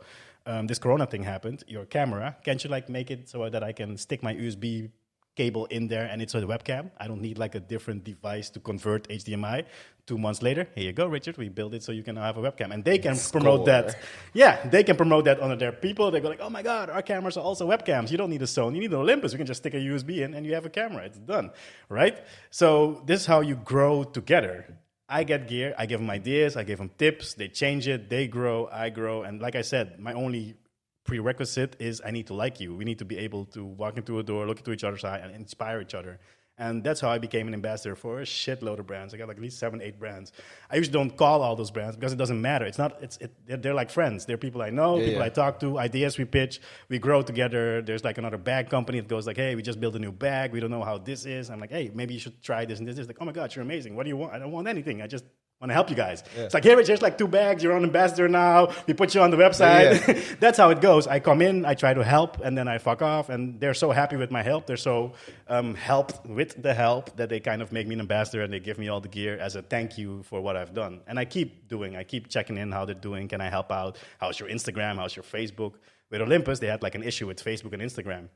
this Corona thing happened. Your camera, can't you like make it so that I can stick my USB cable in there and it's a webcam? I don't need like a different device to convert HDMI. 2 months later, here you go, Richard, we built it so you can now have a webcam. And they can promote that. Yeah, they can promote that under their people. They go like, oh my God, our cameras are also webcams. You don't need a Sony, you need an Olympus. You can just stick a USB in and you have a camera. It's done, right? So this is how you grow together. I get gear, I give them ideas, I give them tips, they change it, they grow, I grow. And like I said, my only prerequisite is I need to like you. We need to be able to walk into a door, look into each other's eye, and inspire each other. And that's how I became an ambassador for a shitload of brands. I got like at least 7, 8 brands. I usually don't call all those brands because it doesn't matter. They're like friends. They're people I know, people I talk to, ideas we pitch, we grow together. There's like another bag company that goes like, hey, we just built a new bag. We don't know how this is. I'm like, hey, maybe you should try this and this. It's like, oh my God, you're amazing. What do you want? I don't want anything. I just want to help you guys. Yeah. It's like, here, here's like 2 bags. You're an ambassador now. We put you on the website. Yeah. That's how it goes. I come in, I try to help, and then I fuck off. And they're so happy with my help. They're so helped with the help that they kind of make me an ambassador and they give me all the gear as a thank you for what I've done. And I keep checking in how they're doing. Can I help out? How's your Instagram? How's your Facebook? With Olympus, they had like an issue with Facebook and Instagram.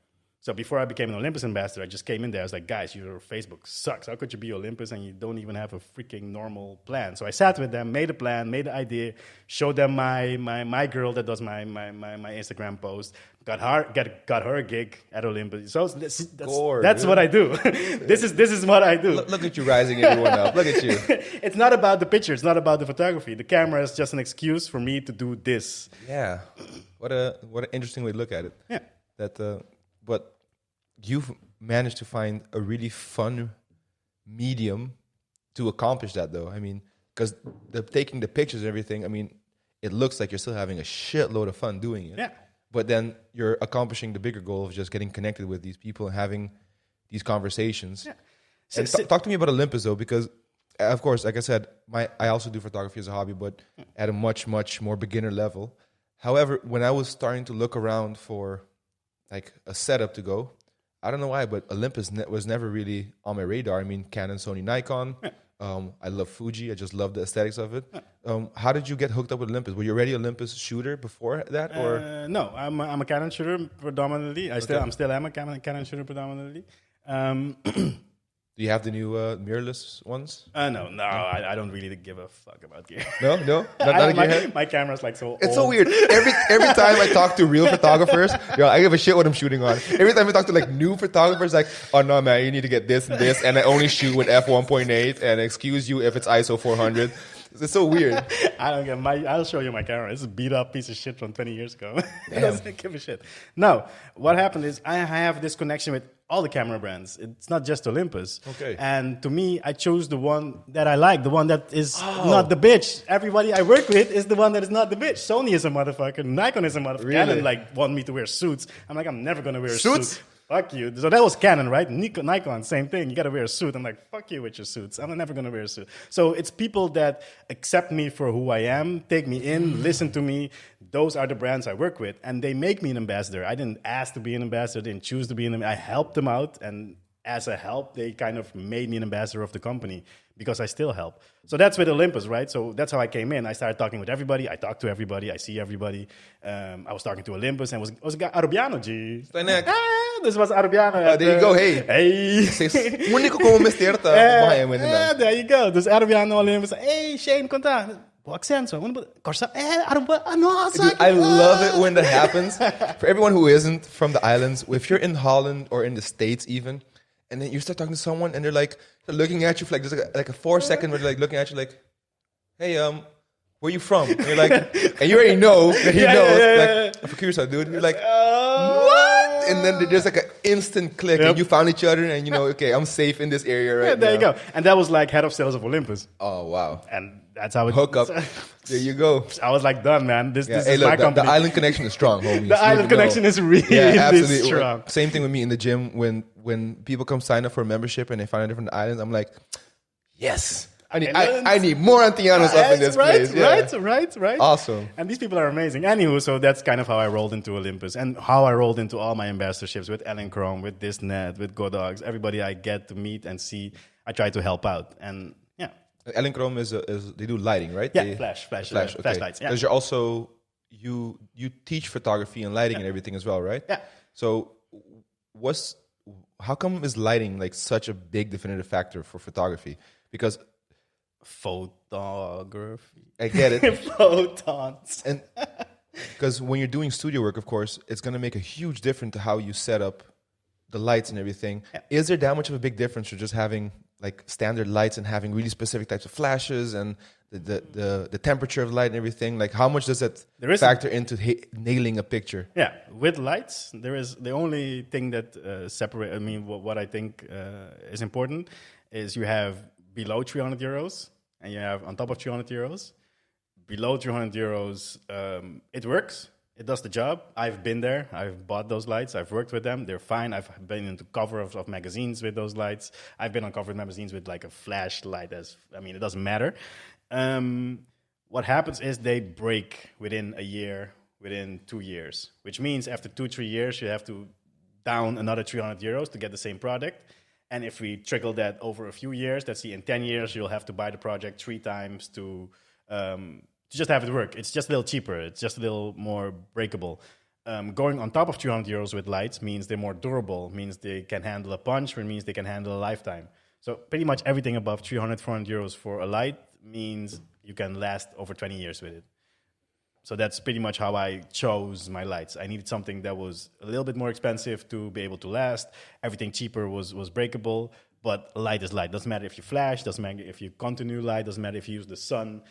So before I became an Olympus ambassador, I just came in there. I was like, guys, your Facebook sucks. How could you be Olympus and you don't even have a freaking normal plan? So I sat with them, made a plan, made an idea, showed them my girl that does my Instagram post, got her a gig at Olympus. So that's what I do. This is what I do. Look at you rising everyone up. Look at you. It's not about the picture. It's not about the photography. The camera is just an excuse for me to do this. Yeah. What an interesting way to look at it. Yeah. But you've managed to find a really fun medium to accomplish that, though. I mean, because taking the pictures and everything, I mean, it looks like you're still having a shitload of fun doing it. Yeah. But then you're accomplishing the bigger goal of just getting connected with these people and having these conversations. Yeah. Talk to me about Olympus, though, because, of course, like I said, I also do photography as a hobby, but at a much, much more beginner level. However, when I was starting to look around for like a setup to go, I don't know why, but Olympus was never really on my radar. I mean, Canon, Sony, Nikon. I love Fuji. I just love the aesthetics of it. How did you get hooked up with Olympus? Were you already Olympus shooter before that, or no? I'm a Canon shooter predominantly. I'm still am a Canon shooter predominantly. Do you have the new mirrorless ones? No, I don't really give a fuck about gear. No, not a gearhead? My camera's like so. It's old. so weird. Every time I talk to real photographers, I give a shit what I'm shooting on. Every time I talk to like new photographers, like, oh no man, you need to get this and this, and I only shoot with f1.8, and excuse you if it's ISO 400. It's so weird. I don't get I'll show you my camera. It's a beat up piece of shit from 20 years ago. It doesn't give a shit. No, what happened is I have this connection with all the camera brands. It's not just Olympus. Okay. And to me, I chose the one that I like, the one that is not the bitch. Everybody I work with is the one that is not the bitch. Sony is a motherfucker. Nikon is a motherfucker. Really? Canon want me to wear suits. I'm like, I'm never gonna wear a Suits? suit. Fuck you. So that was Canon, right? Nikon, same thing. You got to wear a suit. I'm like, fuck you with your suits. I'm never going to wear a suit. So it's people that accept me for who I am, take me in, listen to me. Those are the brands I work with. And they make me an ambassador. I didn't ask to be an ambassador. Didn't choose to be an ambassador. I helped them out. And as a help, they kind of made me an ambassador of the company because I still help. So that's with Olympus, right? So that's how I came in. I started talking with everybody. I talk to everybody. I see everybody. I was talking to Olympus and was a guy, Arabiano, G. This was Arabiano. There you go, hey. Hey. Único como me sterta. There you go. Dus Arabiano Olympus. Hey, Shane, conta. O accent, so. Corsa. Dude, I love it when that happens. For everyone who isn't from the islands, if you're in Holland or in the States even, and then you start talking to someone and they're looking at you for there's like a 4-second where they're like looking at you like, hey, where you from? And you're like, and you already know that he knows. I'm from Curacao, dude. And you're like, what? And then there's like an instant click and you found each other and okay, I'm safe in this area right now. There you go. And that was like head of sales of Olympus. Oh, wow. And that's how it... Hook up. There you go. I was like, done, man. This is look, my company. The island connection is strong, homies. The island connection is really strong. Same thing with me in the gym. When people come sign up for a membership and they find out different islands, I'm like, yes. I need more Antianos up in this place. Right. Awesome. And these people are amazing. Anywho, so that's kind of how I rolled into Olympus and how I rolled into all my ambassadorships with Ellen Chrome, with Disnet, with Godogs. Everybody I get to meet and see, I try to help out. And yeah. Ellen Chrome is they do lighting, right? Yeah, flashlights. Yeah. Because you're also you teach photography and lighting and everything as well, right? Yeah. So how come is lighting like such a big definitive factor for photography? Because photography. I get it. Photons. And because when you're doing studio work, of course, it's going to make a huge difference to how you set up the lights and everything. Yeah. Is there that much of a big difference for just having like standard lights and having really specific types of flashes and the temperature of the light and everything? Like how much does that factor into nailing a picture? Yeah, with lights, there is the only thing that separate. I mean, what I think is important is you have below 300 euros and you have on top of 300 euros. Below 300 euros, it works. It does the job. I've been there. I've bought those lights. I've worked with them. They're fine. I've been into cover of magazines with those lights. I've been on cover of magazines with like a flashlight. It doesn't matter. What happens is they break within a year, within 2 years, which means after 2-3 years, you have to down another 300 euros to get the same product. And if we trickle that over a few years, let's see, in 10 years, you'll have to buy the project 3 times to just have it work. It's just a little cheaper. It's just a little more breakable. Going on top of 300 euros with lights means they're more durable, means they can handle a punch, or means they can handle a lifetime. So pretty much everything above 300, 400 euros for a light means you can last over 20 years with it. So that's pretty much how I chose my lights. I needed something that was a little bit more expensive to be able to last. Everything cheaper was breakable, but light is light. Doesn't matter if you flash, doesn't matter if you continue light, doesn't matter if you use the sun.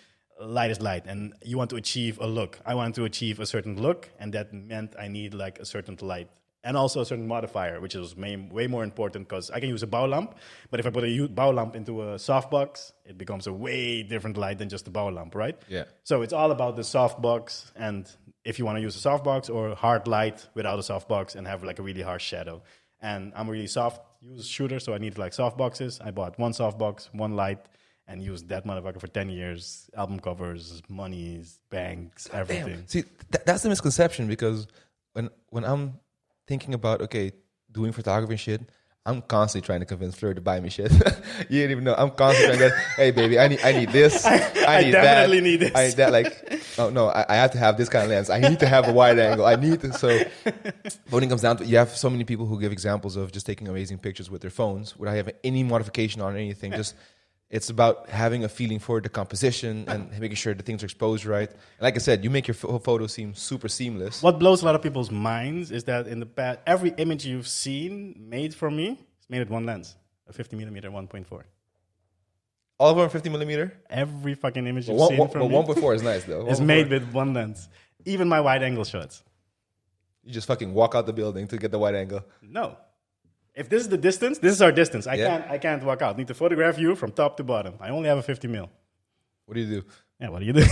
Light is light, and you want to achieve a look. I want to achieve a certain look, and that meant I need like a certain light. And also a certain modifier, which is way more important because I can use a bow lamp, but if I put a bow lamp into a softbox, it becomes a way different light than just a bow lamp, right? Yeah. So it's all about the softbox, and if you want to use a softbox or hard light without a softbox and have like a really harsh shadow. And I'm a really soft shooter, so I need like softboxes. I bought one softbox, one light, and used that motherfucker for 10 years. Album covers, monies, banks, everything. Damn. See, that's the misconception because when I'm thinking about, okay, doing photography and shit, I'm constantly trying to convince Fleur to buy me shit. You didn't even know. I'm constantly trying to hey baby, I need this. I need definitely that. need this. I need that. Like, oh no, I have to have this kind of lens. I need to have a wide angle. I need to. So when it comes down to it, you have so many people who give examples of just taking amazing pictures with their phones without having any modification on anything. Just it's about having a feeling for the composition and making sure the things are exposed right. And like I said, you make your photo seem super seamless. What blows a lot of people's minds is that in the past, every image you've seen made from me is made with one lens, a 50mm 1.4. All of them are 50mm? Every fucking image you've seen from me 1.4 is nice though. is made with one lens. Even my wide angle shots. You just fucking walk out the building to get the wide angle. No. If this is the distance, this is our distance. I can't walk out. I need to photograph you from top to bottom. I only have a 50mm. What do you do? Yeah, what do you do?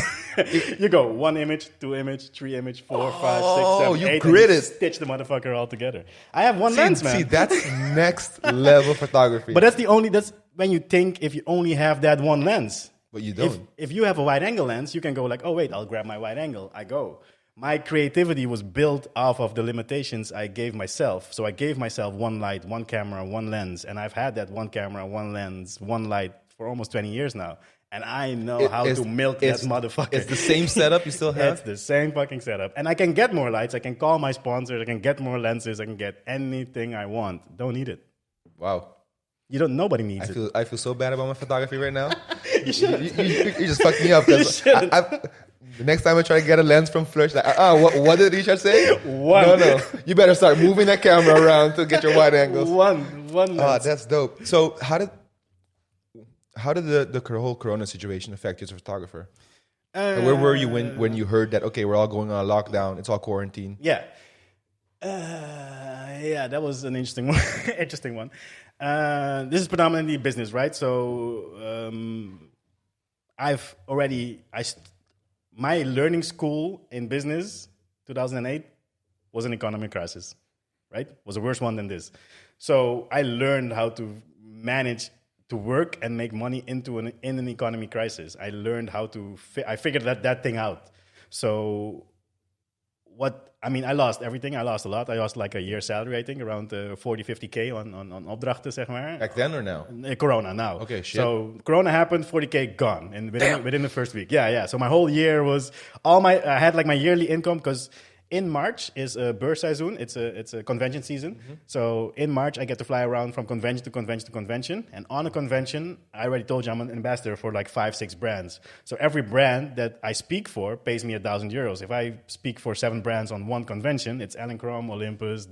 You go 1 image, 2 image, 3 image, 4, 5, 6, 7, 8. Oh, you grid it. Stitch the motherfucker all together. I have one lens, man. See, that's next level photography. But that's when you think if you only have that one lens. But you don't. If you have a wide angle lens, you can go like, oh wait, I'll grab my wide angle. I go. My creativity was built off of the limitations I gave myself. So I gave myself one light, one camera, one lens. And I've had that one camera, one lens, one light for almost 20 years now. And I know how to milk that motherfucker. It's the same setup you still have? It's the same fucking setup. And I can get more lights. I can call my sponsors. I can get more lenses. I can get anything I want. Don't need it. Wow. Nobody needs it. I feel so bad about my photography right now. You should. You just fucked me up. The next time I try to get a lens from Fleur, like, what did Richard say? One. No. You better start moving that camera around to get your wide angles. One lens. Oh, that's dope. So how did the whole Corona situation affect you as a photographer? And where were you when you heard that, okay, we're all going on a lockdown, it's all quarantine? Yeah. That was an interesting one. This is predominantly business, right? So my learning school in business, 2008, was an economic crisis, right? Was a worse one than this. So I learned how to manage to work and make money in an economy crisis. I learned how to, I figured that thing out. So I lost everything. I lost a lot. I lost like a year's salary, I think, around 40, 50K on opdrachten, zeg maar. Back then or now? Corona, now. Okay, shit. So Corona happened, 40K gone within the first week. Yeah. So my whole year was, I had like my yearly income, because in March is a beurseizoen. It's a convention season. Mm-hmm. So in March, I get to fly around from convention to convention to convention. And on a convention, I already told you I'm an ambassador for like 5-6 brands. So every brand that I speak for pays me €1,000. If I speak for 7 brands on one convention, it's Ellen Crom, Olympus,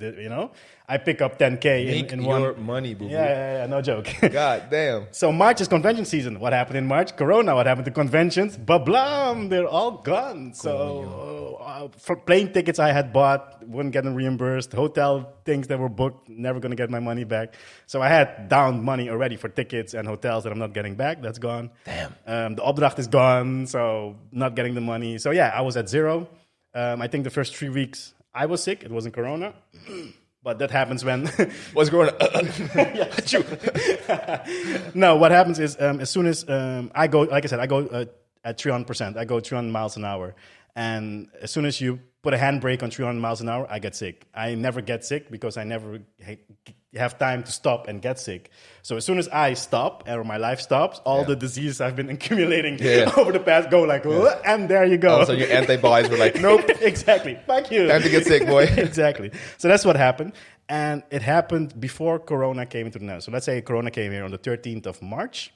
I pick up 10K in one. Your money, boo. Yeah, no joke. God damn. So March is convention season. What happened in March? Corona. What happened to conventions? Ba-blam, they're all gone. So for plane tickets I had bought, wouldn't get them reimbursed. Hotel things that were booked, never going to get my money back. So I had down money already for tickets and hotels that I'm not getting back. That's gone. Damn. The opdracht is gone, so not getting the money. So yeah, I was at zero. I think the first 3 weeks I was sick. It wasn't Corona. But that happens when... What's going on? Yeah, true. No, what happens is as soon as I go, like I said, I go at 300%. I go 300 miles an hour. And as soon as you put a handbrake on 300 miles an hour, I get sick. I never get sick because I never have time to stop and get sick. So as soon as I stop, or my life stops, all the diseases I've been accumulating over the past go like, and there you go. Also, your antibodies were like, nope. Exactly. Fuck you. Time to get sick, boy. Exactly. So that's what happened. And it happened before Corona came into the Netherlands. So let's say Corona came here on the 13th of March,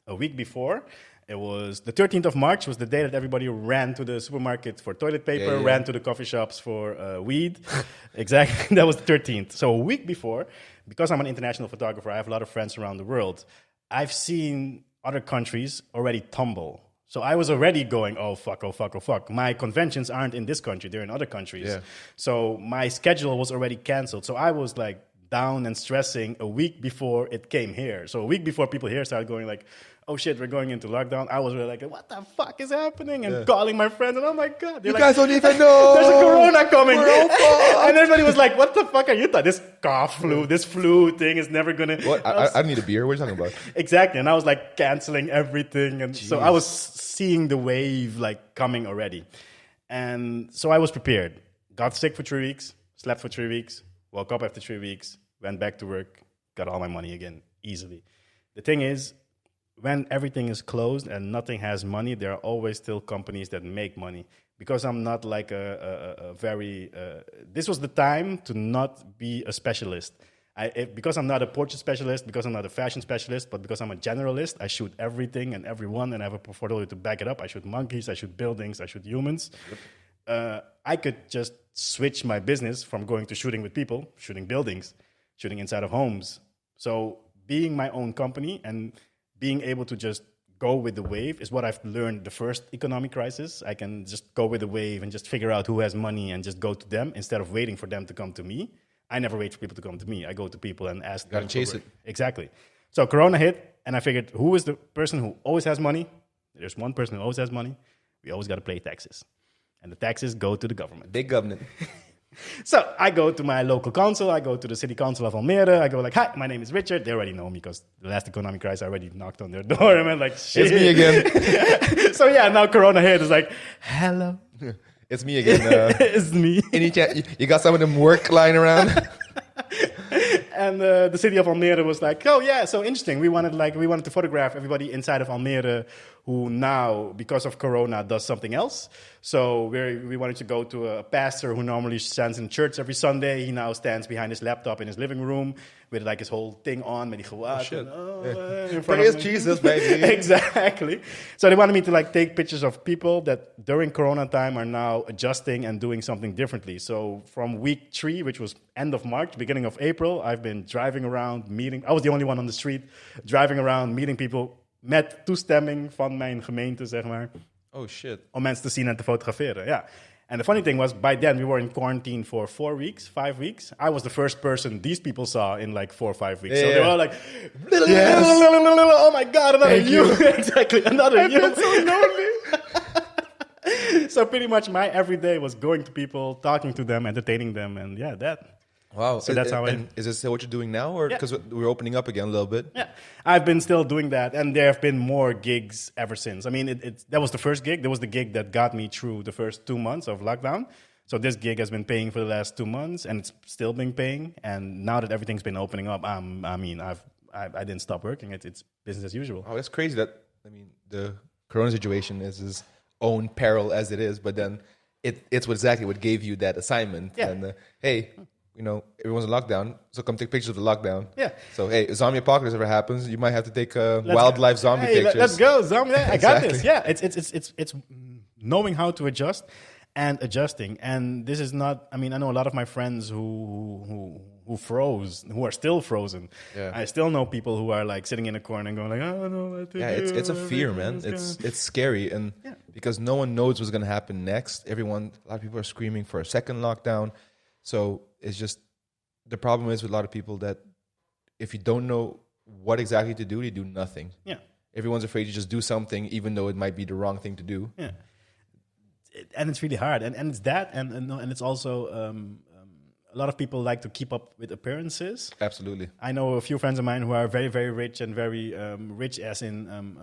a week before. It was the 13th of March was the day that everybody ran to the supermarket for toilet paper, ran to the coffee shops for weed. Exactly. That was the 13th. So a week before, because I'm an international photographer, I have a lot of friends around the world. I've seen other countries already tumble. So I was already going, oh, fuck. My conventions aren't in this country. They're in other countries. Yeah. So my schedule was already canceled. So I was like down and stressing a week before it came here. So a week before people here started going like, oh shit, we're going into lockdown. I was really like, what the fuck is happening? And calling my friends, and oh my God. You guys don't even know. There's a Corona coming. We're all fucked. And everybody was like, what the fuck are you talking? This cough flu, this flu thing is never going to... What? I need a beer. What are you talking about? Exactly. And I was like canceling everything. And so I was seeing the wave like coming already. And so I was prepared. Got sick for 3 weeks, slept for 3 weeks, woke up after 3 weeks, went back to work, got all my money again easily. The thing is, when everything is closed and nothing has money, there are always still companies that make money. Because I'm not like a very... this was the time to not be a specialist. Because I'm not a portrait specialist, because I'm not a fashion specialist, but because I'm a generalist, I shoot everything and everyone and I have a portfolio to back it up. I shoot monkeys, I shoot buildings, I shoot humans. I could just switch my business from going to shooting with people, shooting buildings, shooting inside of homes. So being my own company and being able to just go with the wave is what I've learned the first economic crisis. I can just go with the wave and just figure out who has money and just go to them instead of waiting for them to come to me. I never wait for people to come to me. I go to people and ask them. Gotta chase it. Exactly. So Corona hit, and I figured, who is the person who always has money? There's one person who always has money. We always got to pay taxes. And the taxes go to the government. Big government. So I go to my local council. I go to the city council of Almere. I go like, hi, my name is Richard. They already know me because the last economic crisis I already knocked on their door. And I'm like, shit. It's me again. So yeah, now Corona hit. It's like, hello. It's me again. It's me. Any chance you got some of them work lying around? And the city of Almere was like, oh yeah, so interesting. We wanted to photograph everybody inside of Almere who now, because of Corona, does something else. So we wanted to go to a pastor who normally stands in church every Sunday. He now stands behind his laptop in his living room with like his whole thing on, met die gewaad. Praise Jesus, baby. Exactly. So they wanted me to like take pictures of people that during Corona time are now adjusting and doing something differently. So from week 3, which was end of March, beginning of April, I've been driving around, meeting. I was the only one on the street, driving around, meeting people met toestemming van mijn gemeente, zeg maar. Oh shit. Om mensen te zien en te fotograferen, ja. And the funny thing was, by then we were in quarantine for 5 weeks. I was the first person these people saw in like 4 or 5 weeks. Yeah. So they were all like, oh my God, another you. Exactly, another you. I've been so lonely. So pretty much my everyday was going to people, talking to them, entertaining them, and yeah, that. Wow. So that's how is this what you're doing now? Or because we're opening up again a little bit? Yeah. I've been still doing that. And there have been more gigs ever since. I mean, that was the first gig. That was the gig that got me through the first 2 months of lockdown. So this gig has been paying for the last 2 months, and it's still been paying. And now that everything's been opening up, I didn't stop working. It's business as usual. Oh, that's crazy. The Corona situation is its own peril as it is, but then it's exactly what gave you that assignment. Yeah. And hey, everyone's in lockdown, so come take pictures of the lockdown. Yeah. So hey, zombie apocalypse ever happens, you might have to take wildlife zombie pictures. Let's go, zombie. I got Exactly. this. Yeah, it's knowing how to adjust and adjusting. And this is not. I mean, I know a lot of my friends who froze, who are still frozen. Yeah. I still know people who are like sitting in a corner and going like, I don't know what to do. It's a fear, man. It's scary, and because no one knows what's gonna happen next. A lot of people are screaming for a second lockdown. So it's just, the problem is with a lot of people that if you don't know what exactly to do, you do nothing. Yeah. Everyone's afraid to just do something, even though it might be the wrong thing to do. Yeah. And it's really hard. And it's that, and it's also, a lot of people like to keep up with appearances. Absolutely. I know a few friends of mine who are very, very rich and very rich as in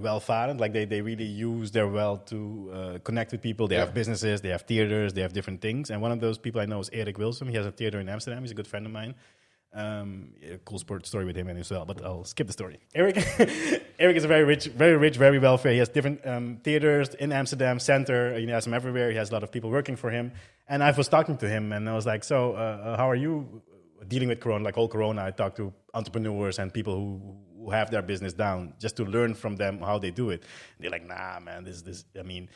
welvarend. Like they really use their wealth to connect with people. They have businesses, they have theaters, they have different things. And one of those people I know is Erik Wilson. He has a theater in Amsterdam. He's a good friend of mine. A cool story with him as well, but I'll skip the story. Erik is a very rich, very wealthy. He has different theaters in Amsterdam center. He has them everywhere. He has a lot of people working for him. And I was talking to him, and I was like, "So, how are you dealing with Corona? Like whole Corona?" I talked to entrepreneurs and people who have their business down just to learn from them how they do it. And they're like, "Nah, man, this. I mean,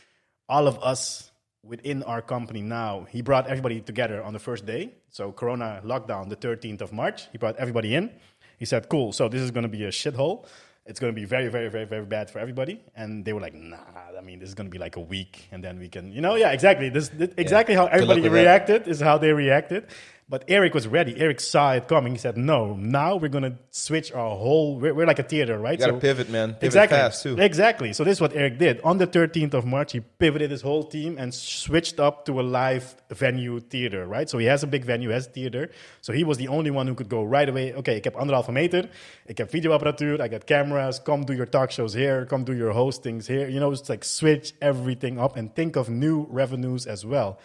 all of us." Within our company now, he brought everybody together on the first day. So Corona lockdown, the 13th of March. He brought everybody in. He said, cool, so this is going to be a shithole. It's going to be very, very, very, very bad for everybody. And they were like, nah, I mean, this is going to be like a week. And then we can, exactly. Exactly how everybody reacted is how they reacted. But Erik was ready. Erik saw it coming. He said, no, now we're going to switch our whole... We're like a theater, right? You got to pivot, man. Pivot exactly, fast, too. Exactly. So this is what Erik did. On the 13th of March, he pivoted his whole team and switched up to a live venue theater, right? So he has a big venue, has a theater. So he was the only one who could go right away. Okay, ik heb 1,5 meter. Ik heb videoapparatuur. I got cameras. Come do your talk shows here. Come do your hostings here. It's like switch everything up and think of new revenues as well.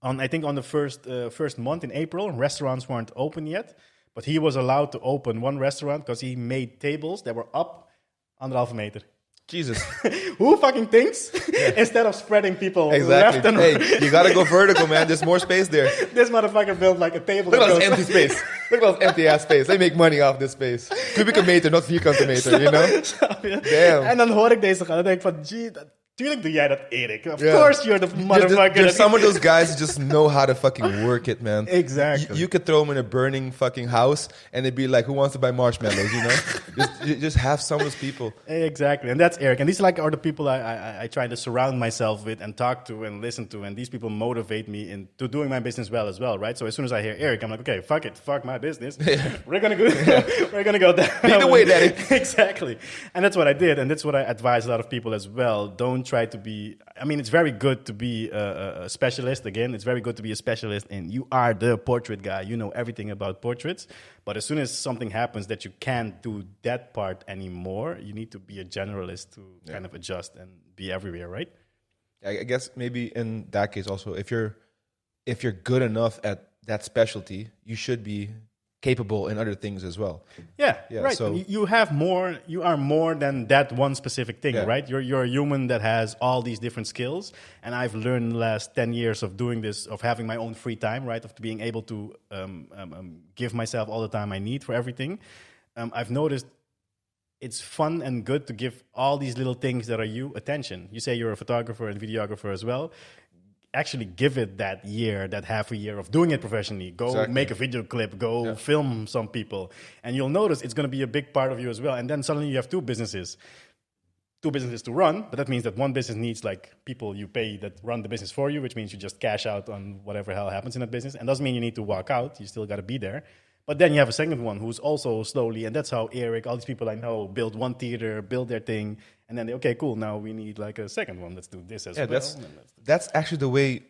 I think on the first month in April, restaurants weren't open yet, but he was allowed to open one restaurant because he made tables that were up 1,5 meter. Jesus. Who fucking thinks instead of spreading people left and right? Hey, you gotta go vertical, man. There's more space there. This motherfucker built like a table. Look at all this empty space. Look at all this empty ass space. They make money off this space. Kubieke meter, not vierkante meter, you know? Damn. En dan hoor ik deze gaan en denk ik van, gee, tuurlijk doe jij dat, Erik. Of course you're the motherfucker. There's some of those guys who just know how to fucking work it, man. Exactly. You could throw them in a burning fucking house and they'd be like, who wants to buy marshmallows, you know? just have some of those people. Exactly. And that's Eric. And these are the people I try to surround myself with and talk to and listen to. And these people motivate me into doing my business well as well, right? So as soon as I hear Eric, I'm like, okay, fuck it. Fuck my business. We're going to go down. Lead the way, daddy. Exactly. And that's what I did. And that's what I advise a lot of people as well. Don't try to be, I mean, it's very good to be a specialist. Again, it's very good to be a specialist and you are the portrait guy. You know everything about portraits. But as soon as something happens that you can't do that part anymore, you need to be a generalist to kind of adjust and be everywhere, right? I guess maybe in that case also, if you're good enough at that specialty, you should be capable in other things as well. Yeah, right. So you are more than that one specific thing, right? You're a human that has all these different skills. And I've learned the last 10 years of doing this, of having my own free time, right? Of being able to give myself all the time I need for everything. I've noticed it's fun and good to give all these little things that are you attention. You say you're a photographer and videographer as well. Actually give it that half a year of doing it professionally. Go make a video clip, go film some people. And you'll notice it's going to be a big part of you as well. And then suddenly you have two businesses to run, but that means that one business needs like people you pay that run the business for you, which means you just cash out on whatever hell happens in that business. And doesn't mean you need to walk out. You still got to be there. But then you have a second one who's also slowly, and that's how Eric, all these people I know, build one theater, build their thing, and then okay, cool, now we need like a second one. Let's do this as well. That's actually the way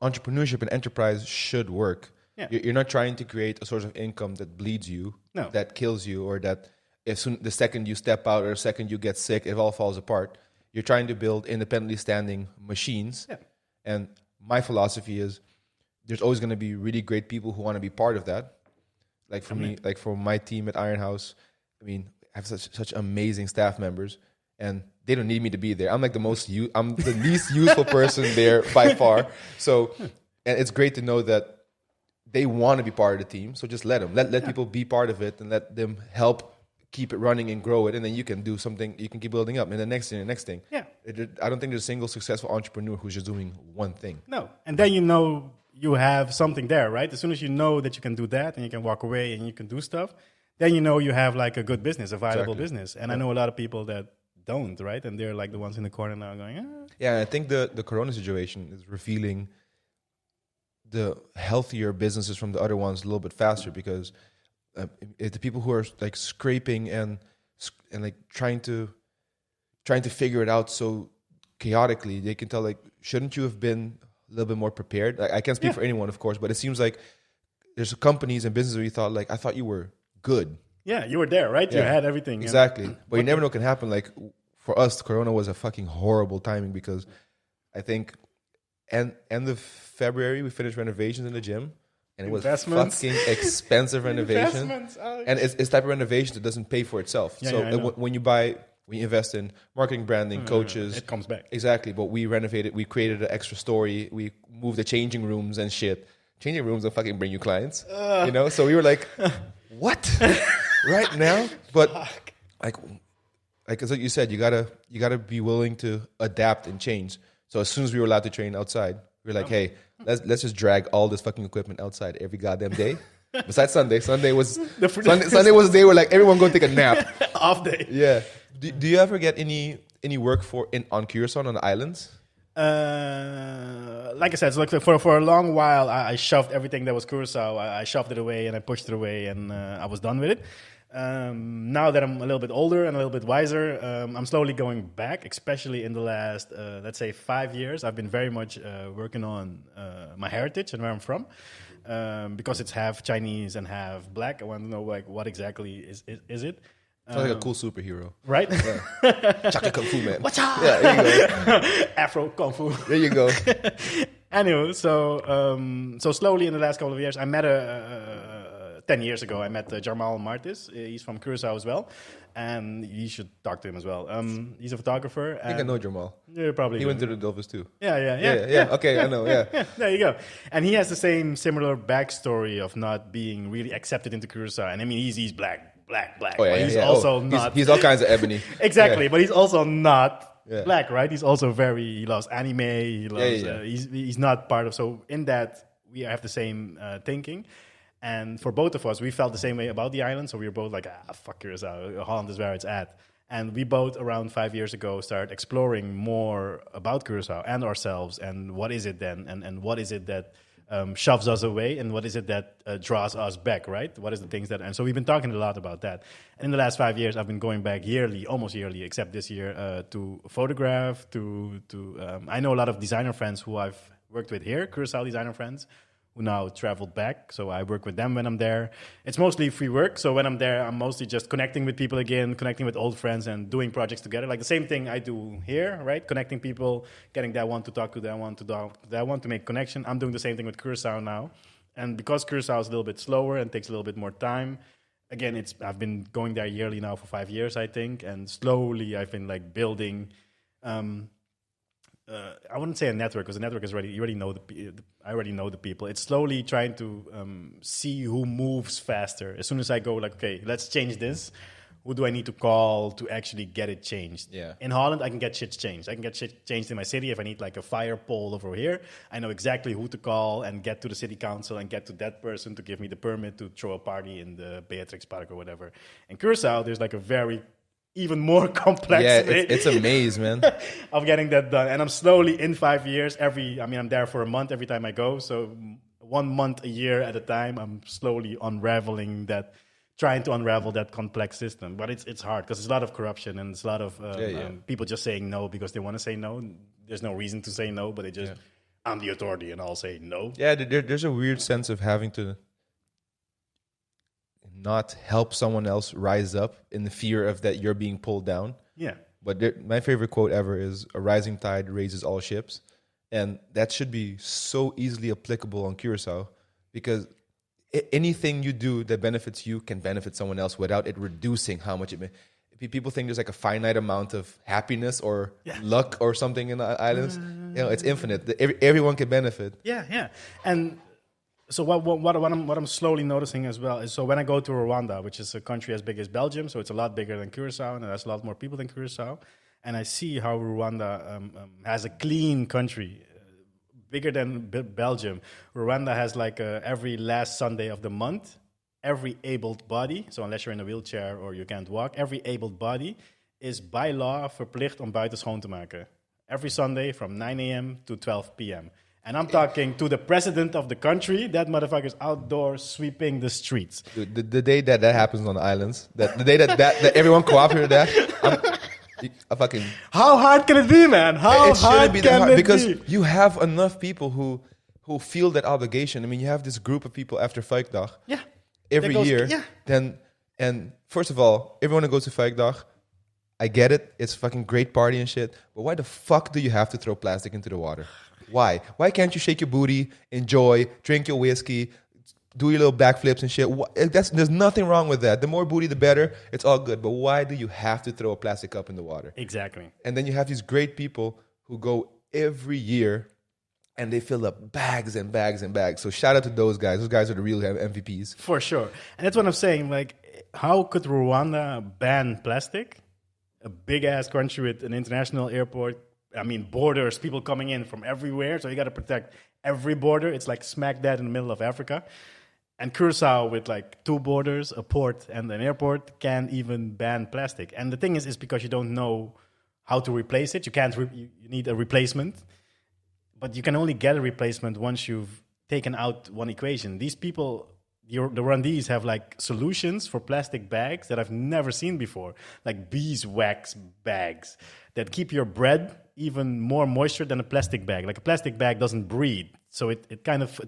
entrepreneurship and enterprise should work. Yeah. You're not trying to create a source of income that bleeds you, that kills you, or that the second you step out or the second you get sick, it all falls apart. You're trying to build independently standing machines. Yeah. And my philosophy is there's always going to be really great people who want to be part of that. Like for me, like for my team at Iron House, I mean, I have such amazing staff members, and they don't need me to be there. I'm like I'm the least useful person there by far. So, and it's great to know that they want to be part of the team. So just let them, let people be part of it, and let them help keep it running and grow it. And then you can do something, you can keep building up. And the next thing. Yeah. I don't think there's a single successful entrepreneur who's just doing one thing. No. And then you have something there, right? As soon as you know that you can do that and you can walk away and you can do stuff, then you have like a good business, a viable business. And I know a lot of people that don't, right? And they're like the ones in the corner now going, Yeah, I think the Corona situation is revealing the healthier businesses from the other ones a little bit faster, because the people who are like scraping and like trying to figure it out so chaotically, they can tell like, shouldn't you have been a little bit more prepared? Like, I can't speak for anyone, of course, but it seems like there's companies and businesses where you thought like, I thought you were good. Yeah, you were there, right? Yeah. You had everything. Exactly. But you never know what can happen. Like for us, Corona was a fucking horrible timing, because I think end of February we finished renovations in the gym, and it was fucking expensive renovation. And it's type of renovation that doesn't pay for itself. When you invest in marketing, branding, coaches, it comes back. Exactly. But we renovated, we created an extra story, we moved the changing rooms and shit. Changing rooms will fucking bring you clients, So we were like, what? Right now? But like as you said, you gotta be willing to adapt and change. So as soon as we were allowed to train outside, we were like, hey, let's just drag all this fucking equipment outside every goddamn day. Besides Sunday. Sunday was Sunday was the day where like everyone go take a nap. Off day. Yeah. Do you ever get any work on Curacao on the islands? Like I said, so like for a long while, I shoved everything that was Curacao. I shoved it away and I pushed it away, and I was done with it. Now that I'm a little bit older and a little bit wiser, I'm slowly going back, especially in the last, let's say, 5 years. I've been very much working on my heritage and where I'm from, because it's half Chinese and half black. I want to know like what exactly is it. Sounds like a cool superhero. Right? Yeah. Chaka Kung Fu Man. Watch out! Yeah, there you go. Afro Kung Fu. There you go. Anyway, so slowly in the last couple of years, I met 10 years ago, I met Jamal Martis. He's from Curacao as well. And you should talk to him as well. He's a photographer. I think I know Jamal. Yeah, probably. He went to the Dolphins too. Yeah. Okay, I know. Yeah. There you go. And he has the similar backstory of not being really accepted into Curacao. And I mean, he's black. Oh, yeah, but he's also not. He's all kinds of ebony. Exactly, but he's also not black, right? He's also he loves anime. He loves. He's not part of. So in that we have the same thinking. And for both of us, we felt the same way about the island. So we were both like, fuck Curacao. Holland is where it's at. And we both, around 5 years ago, started exploring more about Curacao and ourselves. And what is it then? And what is it that shoves us away? And what is it that draws us back, right? What is the things that... And so we've been talking a lot about that. And in the last 5 years, I've been going back yearly, almost yearly, except this year, to photograph, I know a lot of designer friends who I've worked with here, Curacao designer friends, who now traveled back. So I work with them when I'm there. It's mostly free work. So when I'm there, I'm mostly just connecting with people again, connecting with old friends and doing projects together. Like the same thing I do here, right? Connecting people, getting that one to talk to that one to make connection. I'm doing the same thing with Curacao now. And because Curacao is a little bit slower and takes a little bit more time, again, I've been going there yearly now for 5 years, I think. And slowly I've been like building... I wouldn't say a network, because a network is I already know the people. It's slowly trying to see who moves faster. As soon as I go like, okay, let's change this, who do I need to call to actually get it changed? Yeah. In Holland, I can get shit changed. I can get shit changed in my city. If I need like a fire pole over here, I know exactly who to call and get to the city council and get to that person to give me the permit to throw a party in the Beatrix Park or whatever. In Curacao, there's like a very even more complex way. It's a maze, man. Of getting that done. And I'm slowly in 5 years, I'm there for a month every time I go. So 1 month a year at a time, I'm slowly trying to unravel that complex system. But it's hard because there's a lot of corruption and there's a lot of people just saying no because they want to say no. There's no reason to say no, but they just, I'm the authority and I'll say no. Yeah, there's a weird sense of having to not help someone else rise up in the fear of that you're being pulled down. Yeah. But my favorite quote ever is, "A rising tide raises all ships." And that should be so easily applicable on Curacao, because anything you do that benefits you can benefit someone else without it reducing how much people think there's like a finite amount of happiness or luck or something in the islands. It's infinite. Everyone can benefit. Yeah. And so what I'm slowly noticing as well is, so when I go to Rwanda, which is a country as big as Belgium, so it's a lot bigger than Curacao, and there's a lot more people than Curacao, and I see how Rwanda has a clean country, bigger than Belgium. Rwanda has like every last Sunday of the month, every abled body, so unless you're in a wheelchair or you can't walk, every abled body is by law verplicht om buiten schoon te maken. Every Sunday from 9 a.m. to 12 p.m. And I'm talking to the president of the country. That motherfucker's outdoors sweeping the streets. The day that happens on the islands, the day that everyone cooperated with that, I fucking... How hard can it be, man? How hard can it be? Because you have enough people who feel that obligation. I mean, you have this group of people after Vijkdag every year. Yeah. And first of all, everyone who goes to Vijkdag, I get it. It's a fucking great party and shit. But why the fuck do you have to throw plastic into the water? Why? Why can't you shake your booty, enjoy, drink your whiskey, do your little backflips and shit? There's nothing wrong with that. The more booty, the better. It's all good. But why do you have to throw a plastic cup in the water? Exactly. And then you have these great people who go every year and they fill up bags and bags and bags. So shout out to those guys. Those guys are the real MVPs. For sure. And that's what I'm saying. Like, how could Rwanda ban plastic? A big-ass country with an international airport, I mean, borders, people coming in from everywhere. So you got to protect every border. It's like smack dab in the middle of Africa. And Curacao, with like 2 borders, a port and an airport, can't even ban plastic. And the thing is because you don't know how to replace it. You can't. You need a replacement. But you can only get a replacement once you've taken out one equation. These people, the Rwandese, have like solutions for plastic bags that I've never seen before. Like beeswax bags that keep your bread even more moisture than a plastic bag. Like a plastic bag doesn't breathe. So it's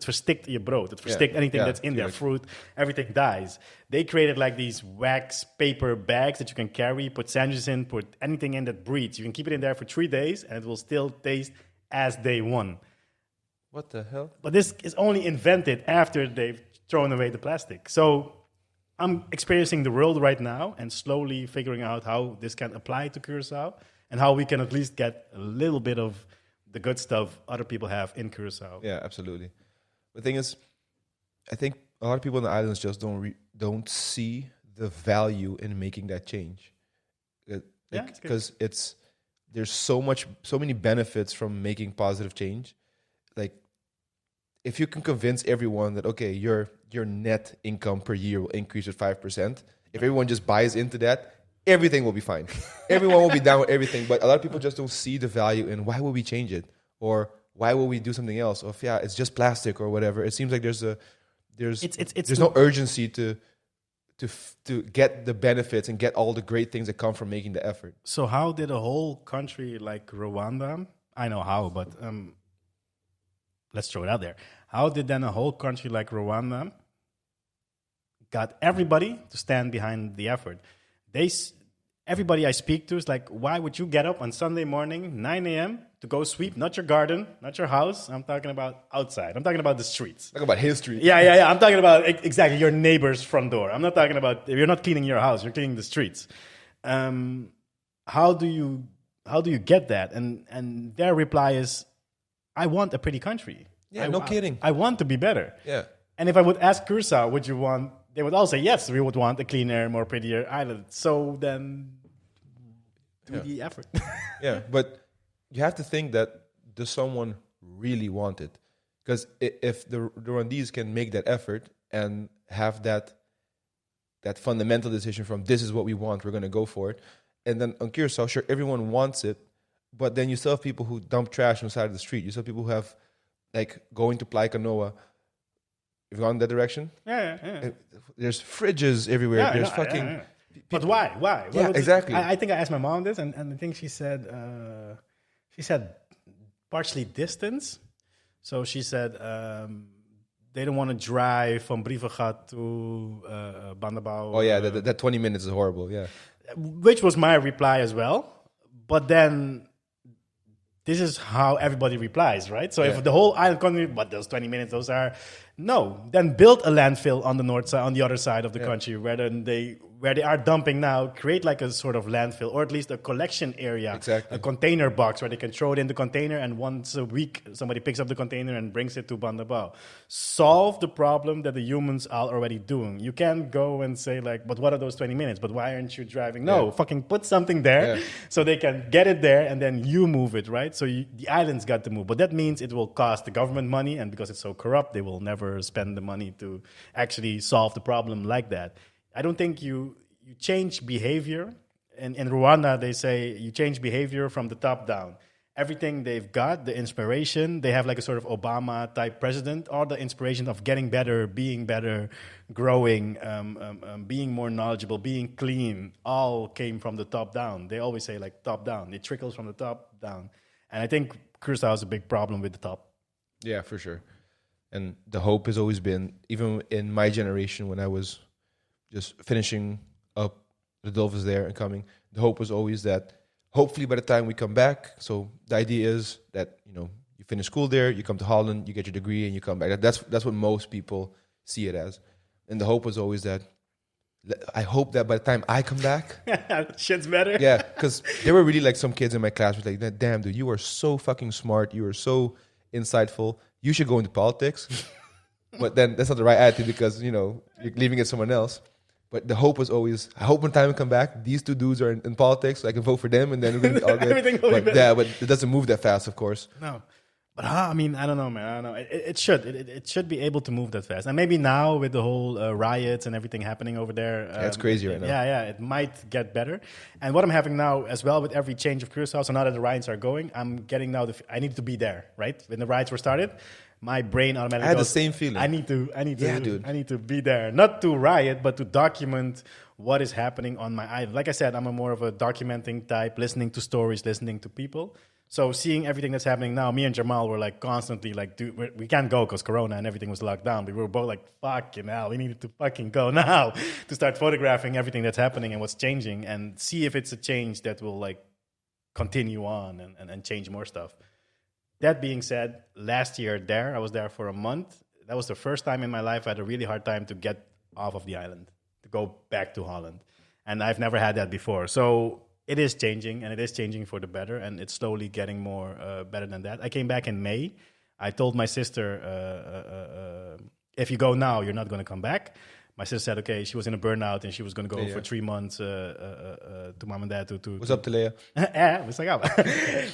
verstikt je brood. It verstikt anything that's in there. Fruit, everything dies. They created like these wax paper bags that you can carry, put sandwiches in, put anything in that breathes. You can keep it in there for 3 days and it will still taste as day one. What the hell? But this is only invented after they've thrown away the plastic. So I'm experiencing the world right now and slowly figuring out how this can apply to Curacao and how we can at least get a little bit of the good stuff other people have in Curacao. Yeah, absolutely. The thing is, I think a lot of people in the islands just don't see the value in making that change. Because there's so many benefits from making positive change. Like, if you can convince everyone that, okay, your net income per year will increase with 5%, if everyone just buys into that, everything will be fine. Everyone will be down with everything. But a lot of people just don't see the value in why would we change it? Or why will we do something else? Or if, it's just plastic or whatever. It seems like there's no urgency to get the benefits and get all the great things that come from making the effort. So how did a whole country like Rwanda, I know how, but let's throw it out there. How did then a whole country like Rwanda got everybody to stand behind the effort? Everybody I speak to is like, why would you get up on Sunday morning, 9 a.m., to go sweep, not your garden, not your house. I'm talking about outside. I'm talking about the streets. Talking about his street. Yeah. I'm talking about exactly your neighbor's front door. I'm not talking about, you're not cleaning your house, you're cleaning the streets. How do you get that? And their reply is, I want a pretty country. Yeah, no kidding. I want to be better. Yeah. And if I would ask Curacao, would you want, they would all say, yes, we would want a cleaner, more prettier island. So then do the effort. Yeah, but you have to think that does someone really want it? Because if the Rwandese can make that effort and have that fundamental decision from this is what we want, we're going to go for it. And then on Curacao, sure, everyone wants it, but then you still have people who dump trash on the side of the street. You still have people who have, like, going to Playa Canoa. You've gone that direction? Yeah. There's fridges everywhere. Yeah, There's fucking... Yeah. But why? Yeah, exactly. I think I asked my mom this, and I think she said partially distance. So she said they don't want to drive from Brievengat to Bandabao. Oh yeah, that 20 minutes is horrible. Yeah, which was my reply as well. But then this is how everybody replies, right? So if the whole island country, but those 20 minutes, those are no. Then build a landfill on the north side, on the other side of the country, where they are dumping now. Create like a sort of landfill, or at least a collection area, a container box where they can throw it in the container, and once a week somebody picks up the container and brings it to Bandabao. Solve the problem that the humans are already doing. You can't go and say like, but what are those 20 minutes? But why aren't you driving? No, fucking put something there so they can get it there, and then you move it, right? So the islands got to move, but that means it will cost the government money, and because it's so corrupt, they will never spend the money to actually solve the problem like that. I don't think you change behavior. In Rwanda, they say you change behavior from the top down. Everything they've got, the inspiration, they have like a sort of Obama-type president, or the inspiration of getting better, growing, being more knowledgeable, being clean, all came from the top down. They always say like top down. It trickles from the top down. And I think Curacao has a big problem with the top. Yeah, for sure. And the hope has always been, even in my generation when I was just finishing up, Rodolphe is there and coming, the hope was always that hopefully by the time we come back, so the idea is that, you finish school there, you come to Holland, you get your degree, and you come back. That's what most people see it as. And the hope was always that, I hope that by the time I come back... shit's better. Yeah, because there were really like some kids in my class who were like, damn, dude, you are so fucking smart, you are so insightful, you should go into politics. But then that's not the right attitude because, you're leaving it to someone else. But the hope was always, I hope when time I come back, these two dudes are in politics, so I can vote for them, and then we're going to be all good. Everything will be better. Yeah, but it doesn't move that fast, of course. No. But I don't know, man. I don't know. It should. It should be able to move that fast. And maybe now with the whole riots and everything happening over there. It's crazy right now. Yeah, it might get better. And what I'm having now as well with every change of Curacao, so now that the riots are going, I'm getting now, I need to be there, right? When the riots were started, my brain automatically I had goes, the same feeling. I need to, dude. I need to be there. Not to riot, but to document what is happening on my island. Like I said, I'm more of a documenting type, listening to stories, listening to people. So seeing everything that's happening now, me and Jamal were like constantly like, dude, we can't go because Corona and everything was locked down. We were both like, fucking hell, we needed to fucking go now to start photographing everything that's happening and what's changing and see if it's a change that will like continue on and change more stuff. that being said, last year I was there for a month. That was the first time in my life I had a really hard time to get off of the island, to go back to Holland. And I've never had that before. So it is changing, and it is changing for the better, and it's slowly getting more better than that. I came back in May. I told my sister, if you go now, you're not going to come back. My sister said, okay, she was in a burnout, and she was going to go for 3 months to mom and dad. What's up, Talea?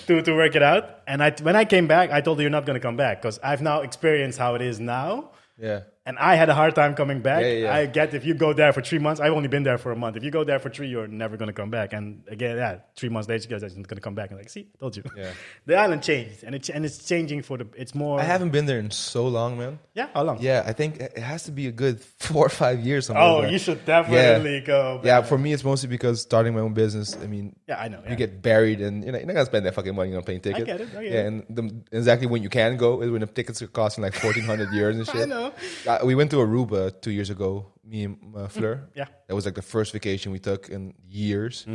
to work it out. And when I came back, I told her, you're not going to come back, because I've now experienced how it is now. Yeah. And I had a hard time coming back. Yeah. I get if you go there for 3 months, I've only been there for a month. If you go there for 3, you're never going to come back. And again, 3 months later, you guys are going to come back. And like, see, I told you. Yeah. The island changed, and it's changing it's more. I haven't been there in so long, man. Yeah, how long? Yeah, I think it has to be a good 4 or 5 years. You should definitely go back. Yeah, for me, it's mostly because starting my own business. I mean, I know. You get buried, and you're not going to spend that fucking money on a plane ticket. I get it. And exactly when you can go is when the tickets are costing like 1,400 euros and shit. I know. We went to Aruba 2 years ago, me and Fleur. Yeah. That was like the first vacation we took in years.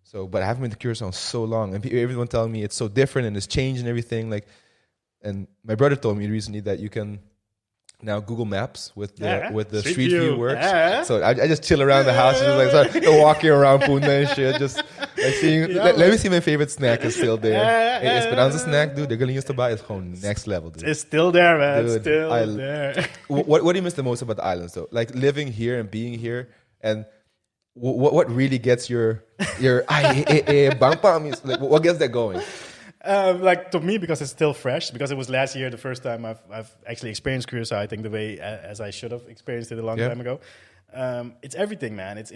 So, but I haven't been to Curacao in so long. And everyone telling me it's so different and it's changed and everything. Like, and my brother told me recently that you can now Google Maps with the street view works. Yeah. So I just chill around the house, just like walking around Puna and shit. Just like seeing. Let me see my favorite snack is still there. Hey, Esperanza snack, dude. They're gonna use to buy is next level, dude. It's still there, man. Dude, it's still there. What do you miss the most about the islands, though? Like living here and being here, and what really gets your bang bang? Like what gets that going? Like to me, because it's still fresh, because it was last year the first time I've actually experienced Curacao, I think the way as I should have experienced it a long time ago. It's everything, man. It's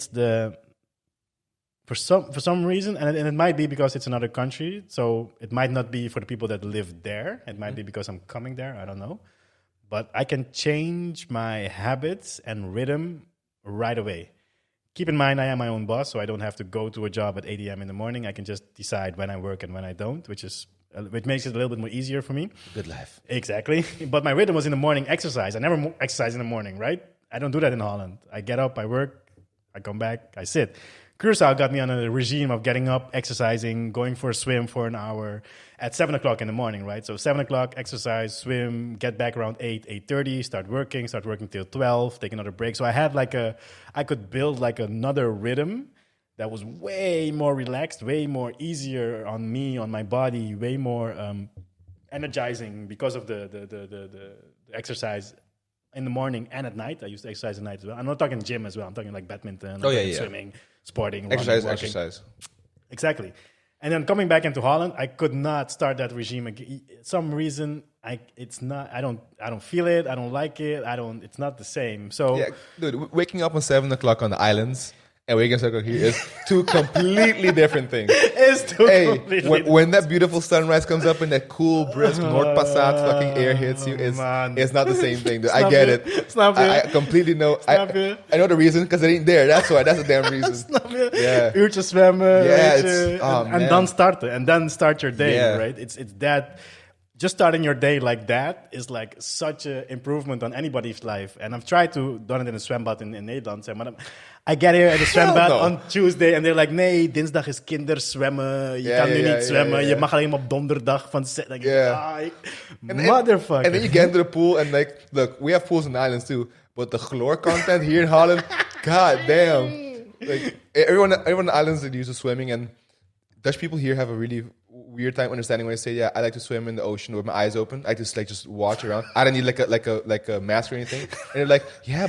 the for some reason, and it might be because it's another country, so it might not be for the people that live there. It might be because I'm coming there. I don't know, but I can change my habits and rhythm right away. Keep in mind, I am my own boss, so I don't have to go to a job at 8 a.m. in the morning. I can just decide when I work and when I don't, which makes it a little bit more easier for me. Good life. Exactly. But my rhythm was in the morning exercise. I never exercise in the morning, right? I don't do that in Holland. I get up, I work, I come back, I sit. Curacao got me on a regime of getting up, exercising, going for a swim for an hour at 7 o'clock in the morning, right? So 7 o'clock, exercise, swim, get back around 8:30, start working till 12, take another break. So I had I could build like another rhythm that was way more relaxed, way more easier on me, on my body, way more energizing because of the exercise in the morning and at night. I used to exercise at night as well. I'm not talking gym as well. I'm talking like badminton, swimming, sporting, exercise. Exactly. And then coming back into Holland, I could not start that regime again. Some reason I don't feel it. I don't like it. It's not the same. So yeah, dude, waking up at 7 o'clock on the islands and waking up here is two completely different things. It's completely when that beautiful sunrise comes up and that cool, brisk Noordpassat fucking air hits you, it's not the same thing. Dude. I get it. I completely know. I know the reason, because it ain't there. That's why. That's the damn reason. Yeah. Uurtje zwemmen. Yeah, and dan starten. And then start your day, right? It's that... Just starting your day like that is like such an improvement on anybody's life. And I've tried to do it in a zwembad in Nederland. Maar I get here at the zwembad on Tuesday and they're like, nee, dinsdag is kinderzwemmen. Je kan nu niet zwemmen. Je mag alleen maar op donderdag van... Motherfucker. And then you get into the pool and like, look, we have pools in the islands too. But the chlor content here in Holland, god damn. Like everyone in the islands is used to swimming, and Dutch people here have a really weird time understanding when I say, I like to swim in the ocean with my eyes open. I just watch around. I don't need like a mask or anything. And they're like,